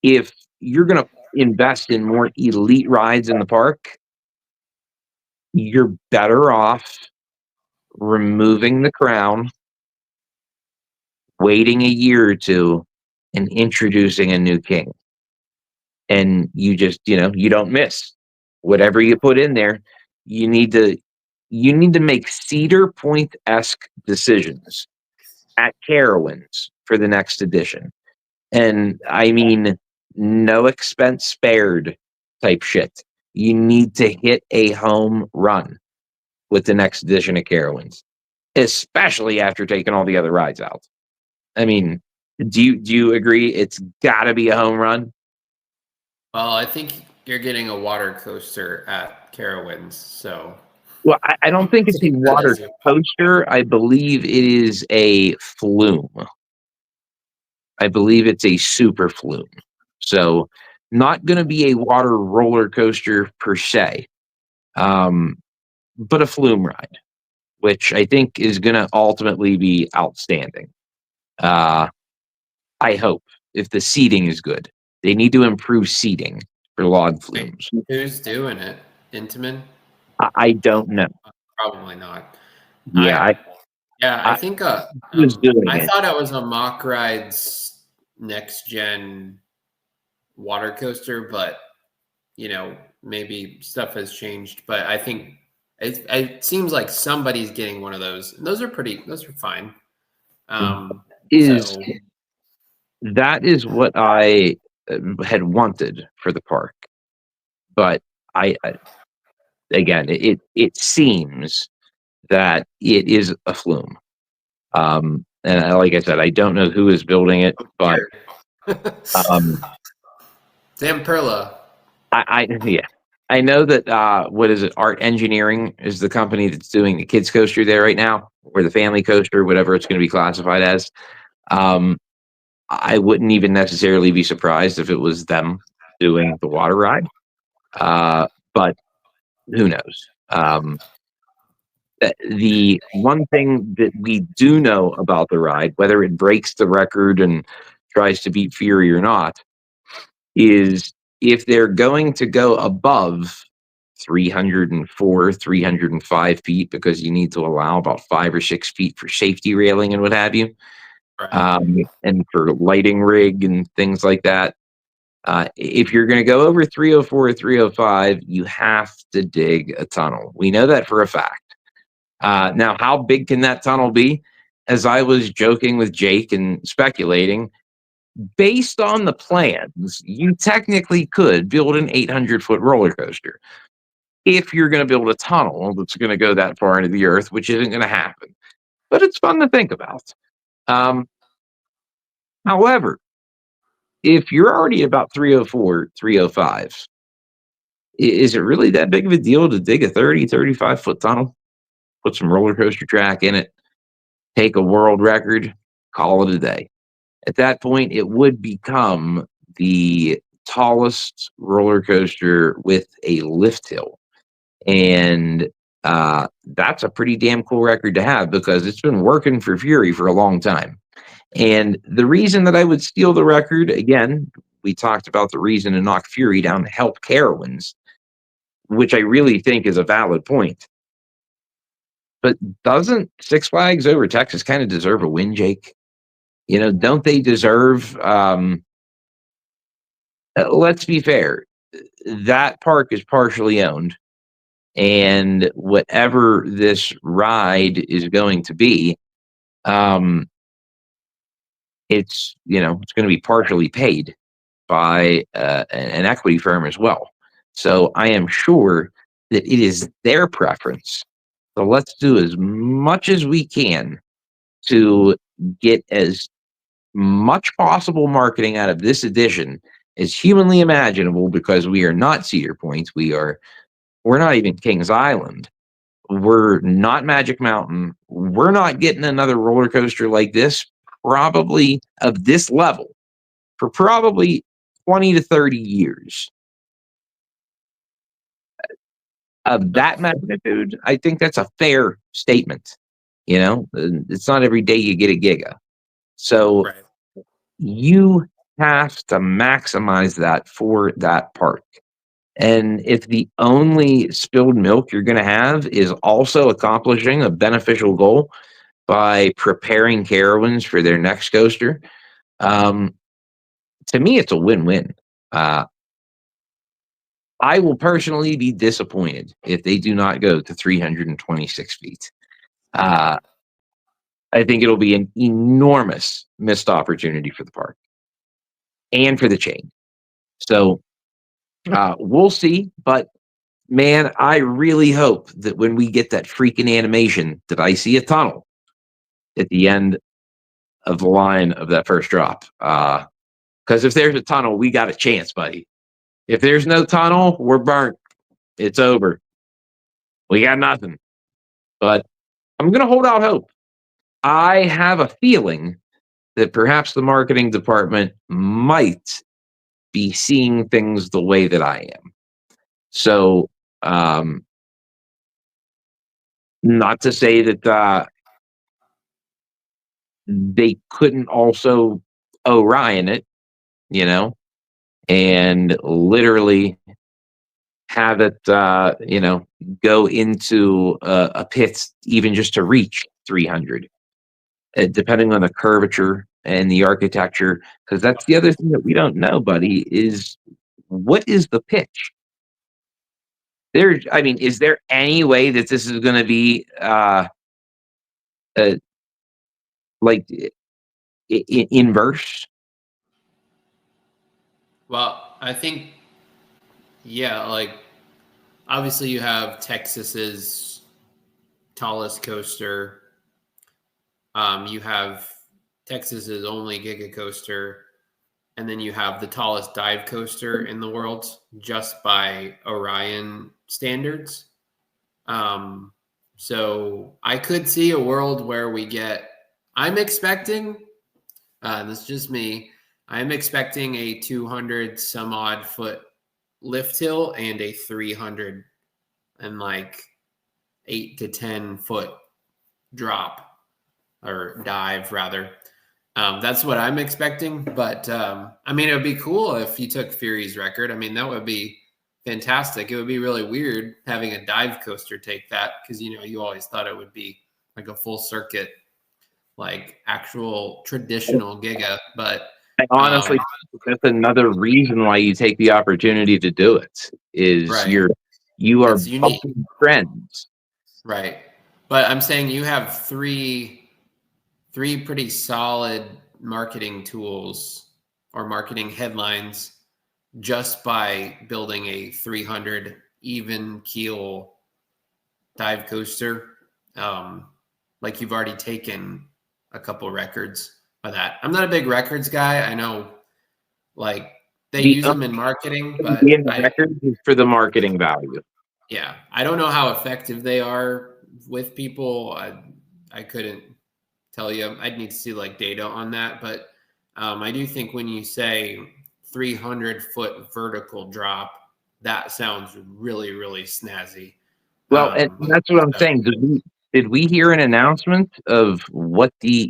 S1: if you're going to invest in more elite rides in the park, you're better off removing the crown, waiting a year or two, and introducing a new king. And you just, you don't miss. Whatever you put in there, you need to make Cedar Point-esque decisions at Carowinds for the next edition. And I mean, no expense spared type shit. You need to hit a home run with the next edition of Carowinds, especially after taking all the other rides out. I mean, do you agree it's got to be a home run?
S2: well, I think you're getting a water coaster at Carowinds, so
S1: Well, I don't think it's a
S2: take that
S1: water
S2: as you.
S1: coaster. I believe it is a flume. I believe it's a super flume. So, not going to be a water roller coaster per se, but a flume ride, which I think is going to ultimately be outstanding. I hope, if the seating is good. They need to improve seating for log
S2: Wait,
S1: flumes.
S2: who's doing it? Intamin?
S1: I don't know.
S2: Probably not.
S1: Yeah,
S2: I Yeah, I
S1: I
S2: think
S1: was doing
S2: I
S1: it.
S2: thought it was a Mock Rides next gen water coaster, but maybe stuff has changed. But I think It seems like somebody's getting one of those. And those are fine.
S1: Is
S2: So
S1: that is what I had wanted for the park, but I again, it seems that it is a flume. And like I said, I don't know who is building it, but um,
S2: Sam Perla.
S1: yeah, I know that what is it? Art Engineering is the company that's doing the kids coaster there right now, or the family coaster, whatever it's going to be classified as. Um, I wouldn't even necessarily be surprised if it was them doing the water ride, but who knows? The one thing that we do know about the ride, whether it breaks the record and tries to beat Fury or not, is if they're going to go above 304, 305 feet, because you need to allow about 5 or 6 feet for safety railing and what have you, and for lighting rig and things like that. If you're going to go over 304 or 305, you have to dig a tunnel. We know that for a fact. Now, how big can that tunnel be? As I was joking with Jake and speculating, based on the plans, you technically could build an 800-foot roller coaster. If you're going to build a tunnel that's going to go that far into the earth, which isn't going to happen. But it's fun to think about. However, if you're already about 304, 305, is it really that big of a deal to dig a 30, 35-foot tunnel? Put some roller coaster track in it, take a world record, call it a day. At that point, it would become the tallest roller coaster with a lift hill. And that's a pretty damn cool record to have because it's been working for Fury for a long time. And the reason that I would steal the record, again, we talked about the reason to knock Fury down to help Carowinds, which I really think is a valid point. But doesn't Six Flags Over Texas kind of deserve a win, Jake? You know, don't they deserve, let's be fair, that park is partially owned. And whatever this ride is going to be, it's it's going to be partially paid by an equity firm as well. So I am sure that it is their preference. So let's do as much as we can to get as much possible marketing out of this edition as humanly imaginable, because we are not Cedar Point. We're not even Kings Island. We're not Magic Mountain. We're not getting another roller coaster like this, probably of this level, for probably 20 to 30 years. Of that magnitude, I think that's a fair statement. It's not every day you get a Giga. So you have to maximize that for that park. And if the only spilled milk you're going to have is also accomplishing a beneficial goal by preparing Carowinds for their next coaster, to me, it's a win-win. I will personally be disappointed if they do not go to 326 feet. I think it'll be an enormous missed opportunity for the park and for the chain. So we'll see. But man, I really hope that when we get that freaking animation, that I see a tunnel at the end of the line of that first drop. Because if there's a tunnel, we got a chance, buddy. If there's no tunnel, we're burnt. It's over. We got nothing. But I'm going to hold out hope. I have a feeling that perhaps the marketing department might be seeing things the way that I am. So, not to say that they couldn't also Orion it, and literally have it, go into a pit even just to reach 300, depending on the curvature and the architecture. Because that's the other thing that we don't know, buddy, is what is the pitch? I mean, is there any way that this is going to be like inverse?
S2: Well, I think, yeah, like obviously you have Texas's tallest coaster. You have Texas's only Giga coaster, and then you have the tallest dive coaster in the world just by Orion standards. So I could see a world where we get. I'm expecting. This is just me. I'm expecting a 200 some odd foot lift hill and a 300 and like 8 to 10 foot drop or dive rather. That's what I'm expecting. But I mean, it would be cool if you took Fury's record. I mean, that would be fantastic. It would be really weird having a dive coaster take that because, you know, you always thought it would be like a full circuit, like actual traditional Giga. But
S1: I honestly, that's another reason why you take the opportunity to do it. Is
S2: right.
S1: you are
S2: It's unique.
S1: bumping trends.
S2: Right. But I'm saying you have three pretty solid marketing tools or marketing headlines just by building a 300 even keel dive coaster. Like you've already taken a couple records by that. I'm not a big records guy. I know like they use them in marketing, but
S1: records is for the marketing value.
S2: Yeah, I don't know how effective they are with people. I couldn't tell you. I'd need to see like data on that, but I do think when you say 300-foot vertical drop, that sounds really, really snazzy.
S1: Well, and that's what I'm saying. Did we hear an announcement of what the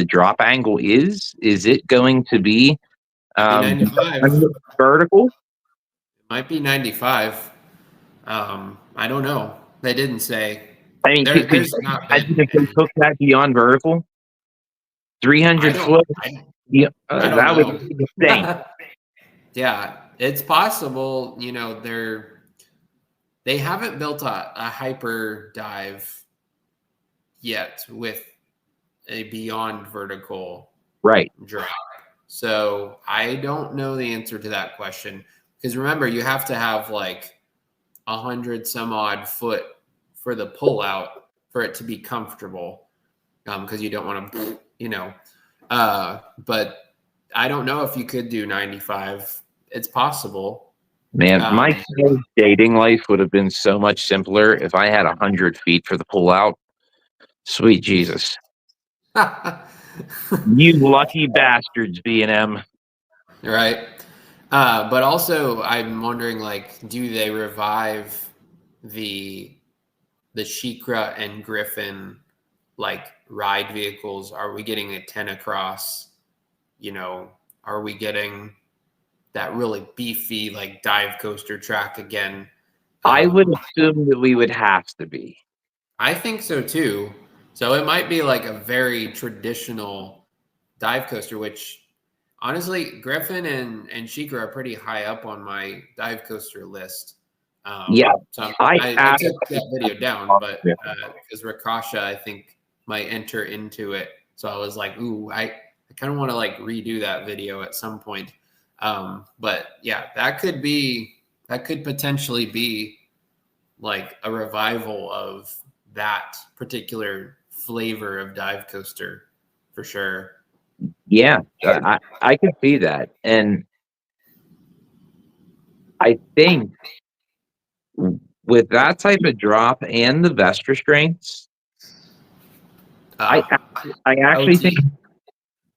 S1: drop angle is? Is it going to be
S2: 95
S1: vertical?
S2: It might be 95. I don't know. They didn't say.
S1: I mean,
S2: There's not been
S1: if they took that beyond vertical, 300 foot. Yeah, that would be insane.
S2: Yeah, it's possible. You know, they haven't built a hyper dive yet with a beyond vertical drop. So I don't know the answer to that question because remember, you have to have like 100 some odd foot for the pullout for it to be comfortable because you don't want to, you know. But I don't know if you could do 95. It's possible.
S1: Man, my dating life would have been so much simpler if I had 100 feet for the pullout. Sweet Jesus. You lucky bastards, B&M.
S2: Right. But also I'm wondering, like, do they revive the Shikra and Griffin like ride vehicles? Are we getting a 10 across? You know, are we getting that really beefy like dive coaster track again?
S1: I would assume that we would have to be.
S2: I think so too. So it might be like a very traditional dive coaster, which honestly, Griffin and Sheikah are pretty high up on my dive coaster list.
S1: Yeah,
S2: so I took that video down, but because Rakasha, I think, might enter into it. So I was like, ooh, I kind of want to like redo that video at some point. But yeah, that could potentially be like a revival of that particular flavor of dive coaster for sure.
S1: Yeah, I can see that. And I think with that type of drop and the vest restraints, I actually think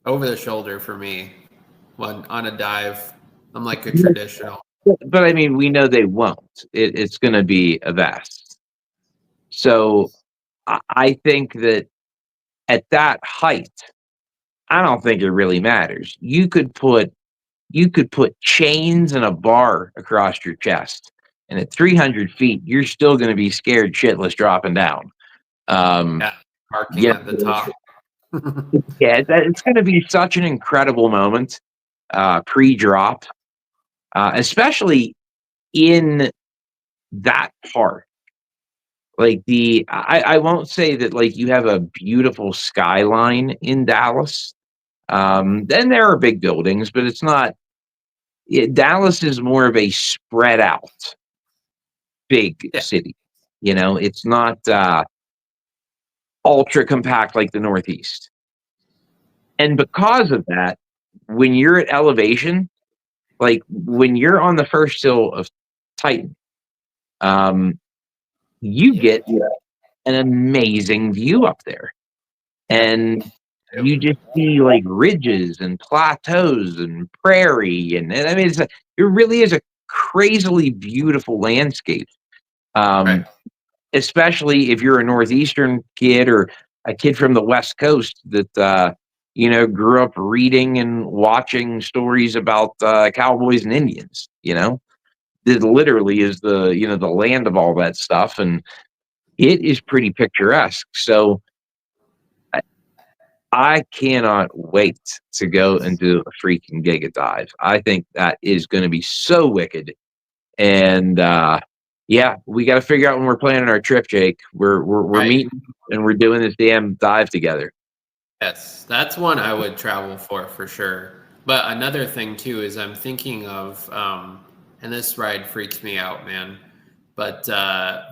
S2: over the shoulder for me on a dive. I'm like a traditional.
S1: But I mean, we know they won't. It's going to be a vest. So I think that at that height, I don't think it really matters. You could put chains and a bar across your chest, and at 300 feet, you're still going to be scared shitless dropping down.
S2: Parking at the top.
S1: Yeah, it's going to be such an incredible moment pre-drop, especially in that part, like I won't say that like you have a beautiful skyline in Dallas. Then there are big buildings, but it's not. Dallas is more of a spread out big
S2: Yeah.
S1: city. It's not ultra compact like the Northeast. And because of that, when you're at elevation, like when you're on the first hill of Titan, um, you get an amazing view up there.
S2: Yeah.
S1: And you just see like ridges and plateaus and prairie. And I mean, it really is a crazily beautiful landscape.
S2: Right.
S1: Um, Especially if you're a Northeastern kid or a kid from the West Coast that, grew up reading and watching stories about cowboys and Indians, it literally is the land of all that stuff. And it is pretty picturesque. So I, I cannot wait to go and do a freaking Giga Dive. I think that is going to be so wicked. And yeah, we got to figure out when we're planning our trip, Jake. We're
S2: Right.
S1: meeting and we're doing this damn dive together.
S2: Yes, that's one I would travel for sure. But another thing too is I'm thinking of, and this ride freaks me out, man. But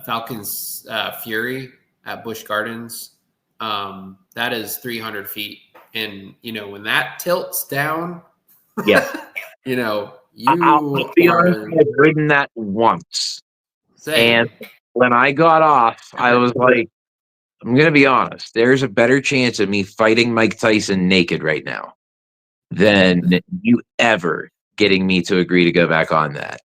S2: Falcon's Fury at Busch Gardens, that is 300 feet, and when that tilts down,
S1: Yeah, I'll
S2: you
S1: be honest.
S2: are
S1: I've ridden that once, and
S2: same.
S1: when I got off, I was like, I'm gonna be honest. There's a better chance of me fighting Mike Tyson naked right now than you ever getting me to agree to go back on that.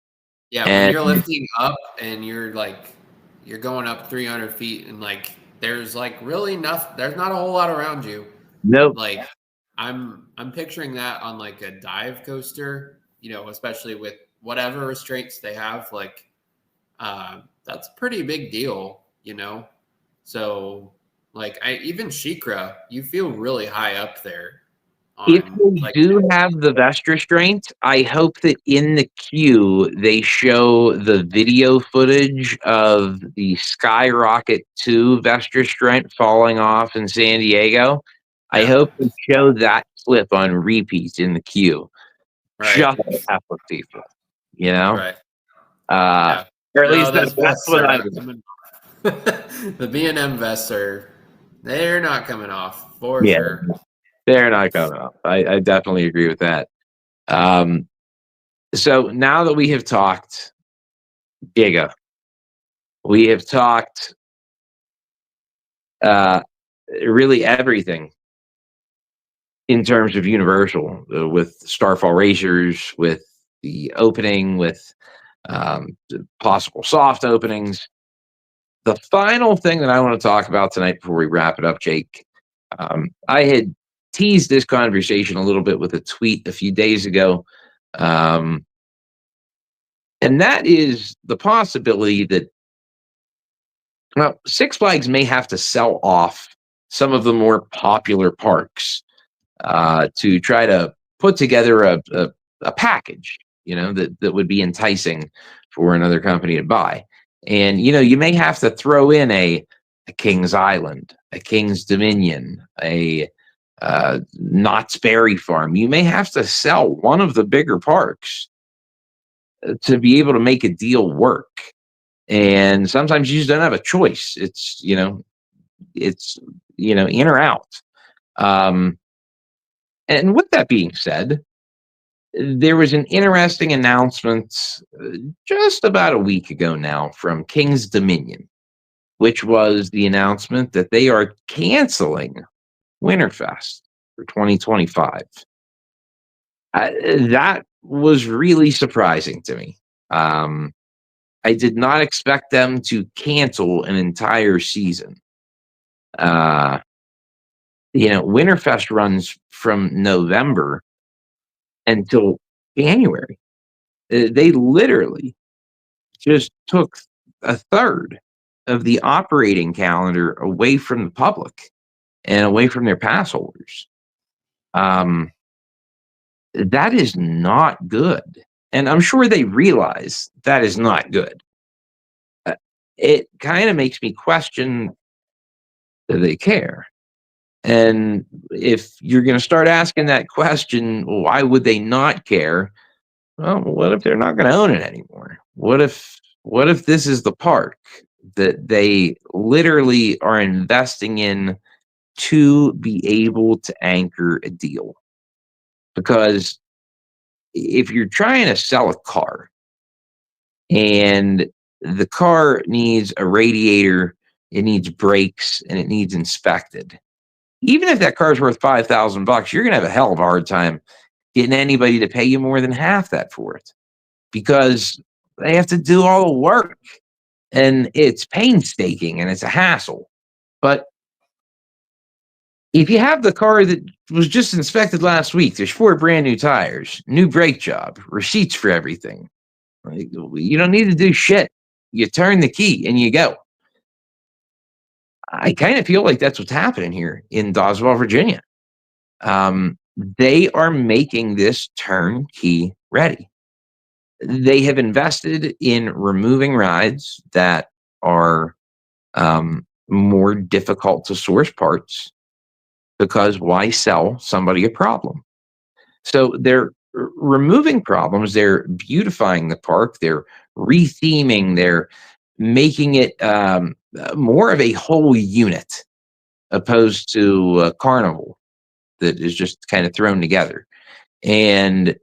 S2: Yeah, when
S1: And
S2: you're lifting up and you're going up 300 feet and like there's like really enough, there's not a whole lot around you.
S1: nope,
S2: Like I'm picturing that on like a dive coaster, especially with whatever restraints they have. Like that's a pretty big deal. So like I even Shikra, you feel really high up there
S1: if
S2: on
S1: they
S2: like
S1: do have the vest restraint, I hope that in the queue they show the video footage of the Skyrocket 2 vest restraint falling off in San Diego. I
S2: yeah,
S1: hope they show that clip on repeat in the queue,
S2: right,
S1: just to F with people, you know?
S2: right.
S1: Uh,
S2: Yeah.
S1: or at
S2: No,
S1: least
S2: those
S1: that's
S2: vests
S1: what
S2: are
S1: I
S2: not coming off. The B&M vests they're not coming off for
S1: yeah,
S2: sure.
S1: they're not coming up. I definitely agree with that. Um, so now that we have talked Giga, we have talked uh, really everything in terms of Universal with Starfall Racers, with the opening, with the possible soft openings. The final thing that I want to talk about tonight before we wrap it up, Jake, I had teased this conversation a little bit with a tweet a few days ago. Um, and that is the possibility that, well, Six Flags may have to sell off some of the more popular parks to try to put together a package, that would be enticing for another company to buy. And, you may have to throw in a King's Island, a King's Dominion, a Knott's Berry Farm. You may have to sell one of the bigger parks to be able to make a deal work. And sometimes you just don't have a choice. It's in or out. Um, and with that being said, there was an interesting announcement just about a week ago now from King's Dominion, which was the announcement that they are canceling Winterfest for 2025. That was really surprising to me. I did not expect them to cancel an entire season. Winterfest runs from November until January. They literally just took a third of the operating calendar away from the public and away from their pass holders. That is not good. And I'm sure they realize that is not good. it kind of makes me question, do they care? And if you're going to start asking that question, why would they not care? Well, what if they're not going to own it anymore? What if this is the park that they literally are investing in to be able to anchor a deal? Because if you're trying to sell a car and the car needs a radiator, it needs brakes, and it needs inspected, even if that car's worth $5,000, you're gonna have a hell of a hard time getting anybody to pay you more than half that for it, because they have to do all the work, and it's painstaking and it's a hassle. But if you have the car that was just inspected last week, there's 4 brand new tires, new brake job, receipts for everything. Like, you don't need to do shit. You turn the key and you go. I kind of feel like that's what's happening here in Dawswell, Virginia. They are making this turnkey ready. They have invested in removing rides that are more difficult to source parts, because why sell somebody a problem? So they're removing problems, they're beautifying the park, they're retheming, they're making it more of a whole unit opposed to a carnival that is just kind of thrown together. And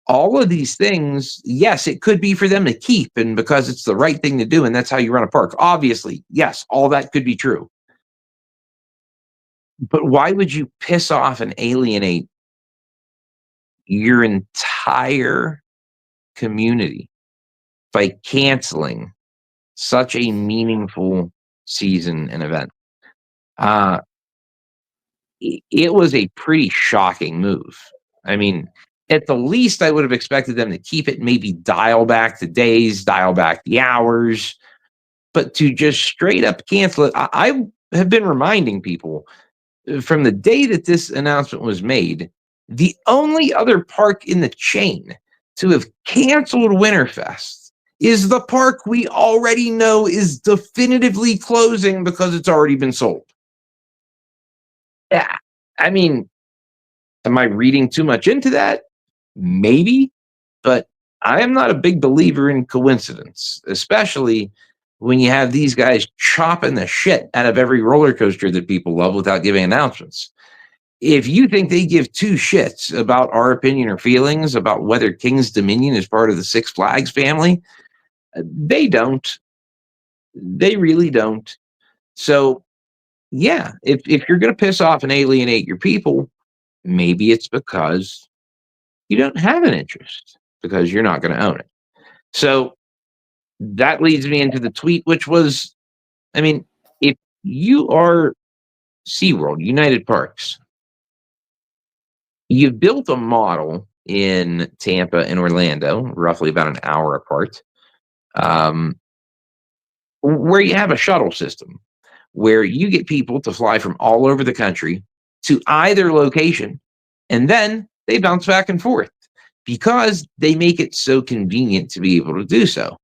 S1: all of these things, yes, it could be for them to keep, and because it's the right thing to do, and that's how you run a park. Obviously, yes, all that could be true. But why would you piss off and alienate your entire community by canceling such a meaningful season and event? Uh, it was a pretty shocking move. I mean, at the least, I would have expected them to keep it, maybe dial back the days, dial back the hours, but to just straight up cancel it. I have been reminding people from the day that this announcement was made, the only other park in the chain to have canceled Winterfest is the park we already know is definitively closing because it's already been sold. Yeah, I mean, am I reading too much into that? Maybe, but I am not a big believer in coincidence, especially when you have these guys chopping the shit out of every roller coaster that people love without giving announcements. If you think they give two shits about our opinion or feelings about whether King's Dominion is part of the Six Flags family, they don't. They really don't. So, yeah, if you're going to piss off and alienate your people, maybe it's because you don't have an interest, because you're not going to own it. So that leads me into the tweet, which was, I mean, if you are SeaWorld, United Parks, you've built a model in Tampa and Orlando, roughly about an hour apart, um, where you have a shuttle system where you get people to fly from all over the country to either location, and then they bounce back and forth because they make it so convenient to be able to do so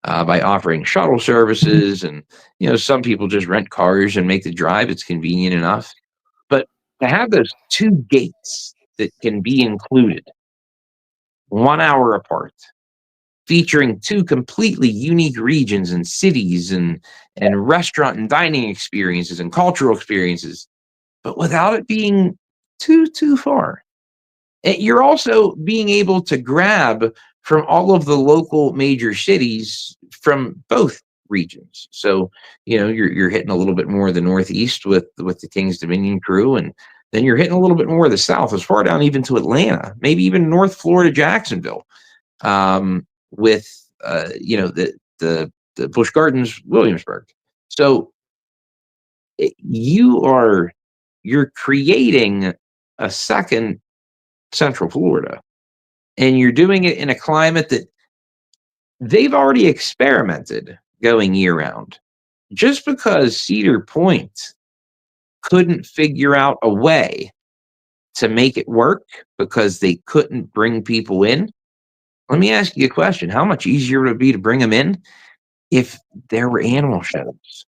S1: by offering shuttle services. And, some people just rent cars and make the drive. It's convenient enough. But to have those two gates that can be included 1 hour apart, featuring two completely unique regions and cities and restaurant and dining experiences and cultural experiences, but without it being too far. And you're also being able to grab from all of the local major cities from both regions. So, you're hitting a little bit more of the Northeast with the King's Dominion crew, and then you're hitting a little bit more of the South, as far down even to Atlanta, maybe even North Florida, Jacksonville, with the Busch Gardens, Williamsburg. So you're creating a second Central Florida, and you're doing it in a climate that they've already experimented going year round. Just because Cedar Point couldn't figure out a way to make it work because they couldn't bring people in, let me ask you a question. How much easier would it be to bring them in if there were animal shows,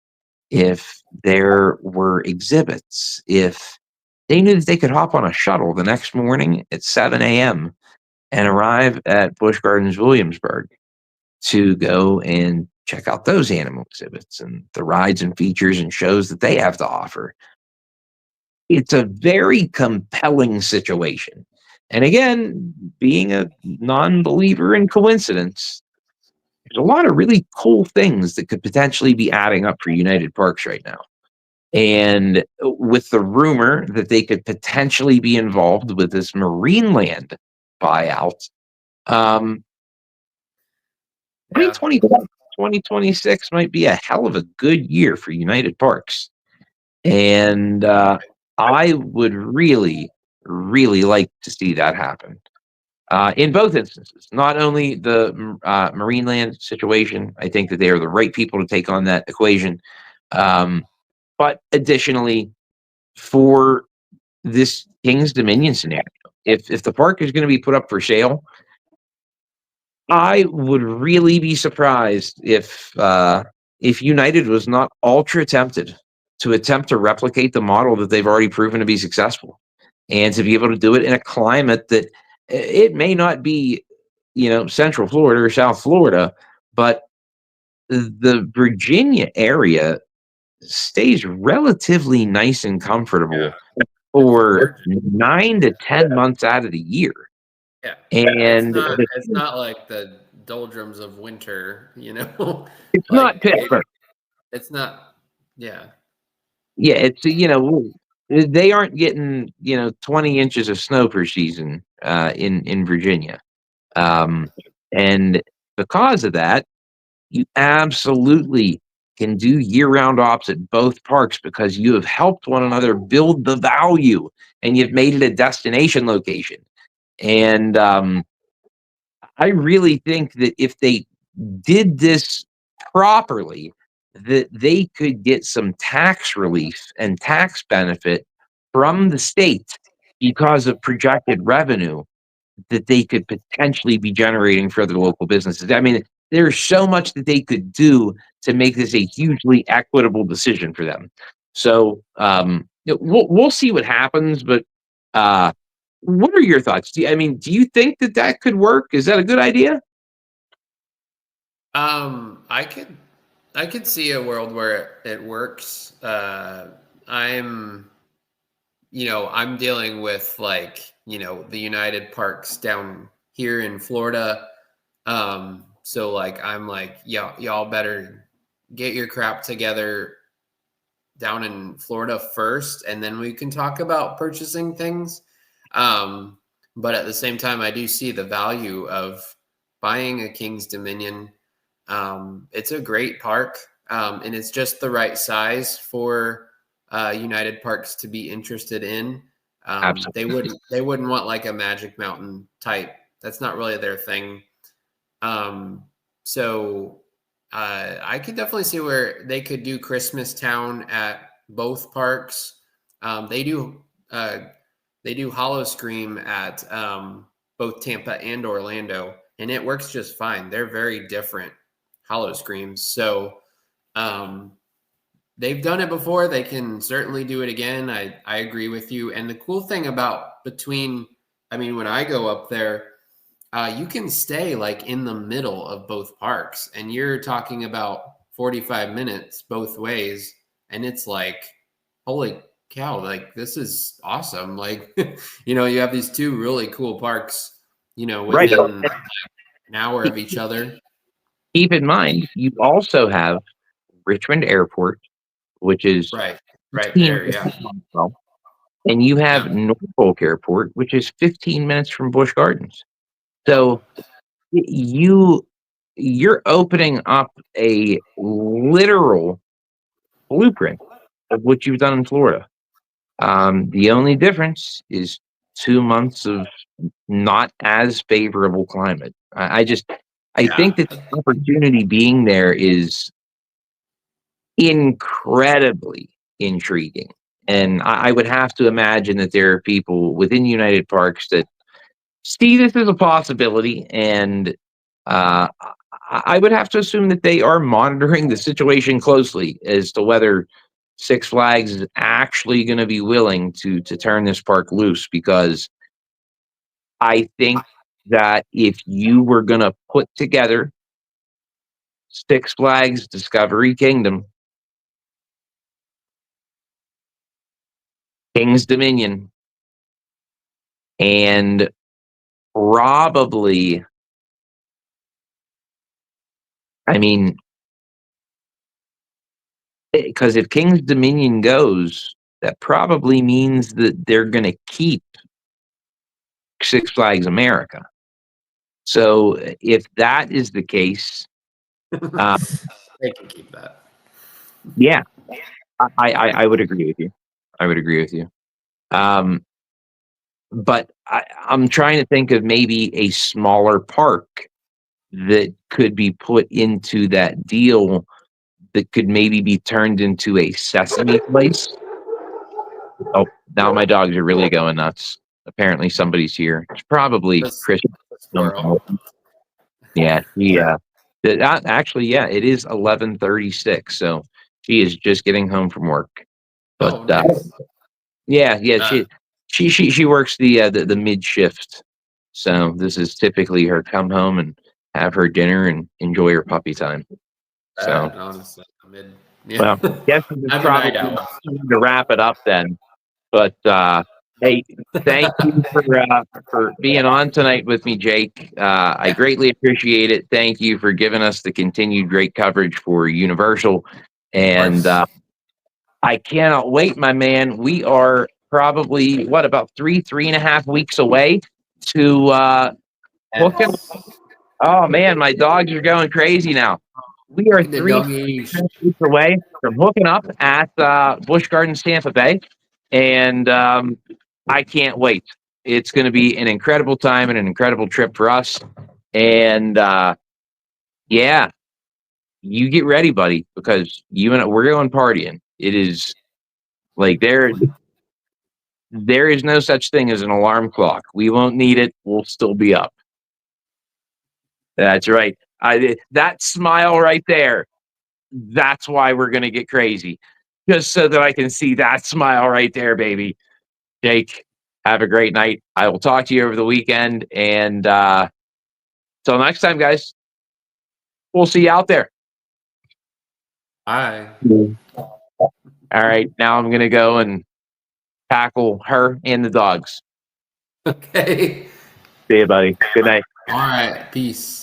S1: if there were exhibits, if they knew that they could hop on a shuttle the next morning at 7 a.m. and arrive at Busch Gardens, Williamsburg to go and check out those animal exhibits and the rides and features and shows that they have to offer. It's a very compelling situation. And again, being a non-believer in coincidence, there's a lot of really cool things that could potentially be adding up for United Parks right now. And with the rumor that they could potentially be involved with this Marineland buyout, um,
S2: Yeah.
S1: 2026 might be a hell of a good year for United Parks. And I would really, really like to see that happen. In both instances, not only the Marineland situation, I think that they are the right people to take on that equation, but additionally, for this King's Dominion scenario, if the park is going to be put up for sale, I would really be surprised if United was not ultra tempted to attempt to replicate the model that they've already proven to be successful, and to be able to do it in a climate that it may not be, Central Florida or South Florida, but the Virginia area stays relatively nice and comfortable for 9 to 10 months out of the year.
S2: Yeah.
S1: And
S2: It's not like the doldrums of winter,
S1: it's
S2: like
S1: not Pittsburgh.
S2: it's not. Yeah.
S1: Yeah, it's they aren't getting 20 inches of snow per season in Virginia, and because of that, you absolutely can do year-round ops at both parks because you have helped one another build the value, and you've made it a destination location. And I really think that if they did this properly, that they could get some tax relief and tax benefit from the state because of projected revenue that they could potentially be generating for other local businesses. I mean, there's so much that they could do to make this a hugely equitable decision for them. So we'll see what happens. But what are your thoughts? Do you think that that could work? Is that a good idea?
S2: I could see a world where it works. I'm dealing with the United Parks down here in Florida. So I'm like, y'all better get your crap together down in Florida first, and then we can talk about purchasing things. But at the same time, I do see the value of buying a King's Dominion. It's a great park, and it's just the right size for United Parks to be interested in.
S1: Absolutely.
S2: They wouldn't want like a Magic Mountain type. That's not really their thing. So I could definitely see where they could do Christmas Town at both parks. They do Hollow Scream at both Tampa and Orlando, and it works just fine. They're very different Hollow Screams. So they've done it before. They can certainly do it again. I agree with you. And the cool thing about when I go up there, you can stay like in the middle of both parks, and you're talking about 45 minutes both ways. And it's like, holy cow, like this is awesome. Like, you have these two really cool parks,
S1: Right.
S2: within an hour of each other.
S1: Keep in mind, you also have Richmond Airport, which is
S2: Right
S1: 15
S2: there. Yeah.
S1: minutes from Boswell, and you have Norfolk Airport, which is 15 minutes from Busch Gardens. So you're opening up a literal blueprint of what you've done in Florida. The only difference is 2 months of not as favorable climate. I think that the opportunity being there is incredibly intriguing. And I would have to imagine that there are people within United Parks that see this as a possibility. And I would have to assume that they are monitoring the situation closely as to whether Six Flags is actually going to be willing to turn this park loose, because I think that if you were going to put together Six Flags Discovery Kingdom, King's Dominion, and probably, I mean, because if King's Dominion goes, that probably means that they're going to keep Six Flags America. So if that is the case,
S2: They can keep that.
S1: yeah, I would agree with you. I would agree with you. But I'm trying to think of maybe a smaller park that could be put into that deal, that could maybe be turned into a Sesame place. Oh, now my dogs are really going nuts. Apparently somebody's here. It's probably Chris.
S2: Squirrel.
S1: Yeah, actually, yeah, it is 11:36, so she is just getting home from work. But
S2: Oh, nice.
S1: yeah, she works the mid shift, so this is typically her come home and have her dinner and enjoy her puppy time. So,
S2: honestly,
S1: well, guess it's
S2: I'm a
S1: probably
S2: night owl.
S1: time to wrap it up then. But hey, thank you for being on tonight with me, Jake. I greatly appreciate it. Thank you for giving us the continued great coverage for Universal, and I cannot wait, my man. We are probably about 3.5 weeks away to hooking. Oh man, my dogs are going crazy now. We are
S2: The
S1: 3
S2: doggies.
S1: weeks away from hooking up at Busch Gardens, Tampa Bay, and I can't wait. It's going to be an incredible time and an incredible trip for us. And yeah, you get ready, buddy, because you and we're going partying. It is like there is no such thing as an alarm clock. We won't need it. We'll still be up. That's right. That smile right there. That's why we're going to get crazy. Just so that I can see that smile right there, baby. Jake, have a great night. I will talk to you over the weekend. And till next time, guys, we'll see you out there.
S2: Bye.
S1: All right. Now I'm going to go and tackle her and the dogs.
S2: Okay.
S1: See you, buddy. Good night.
S2: All right. Peace.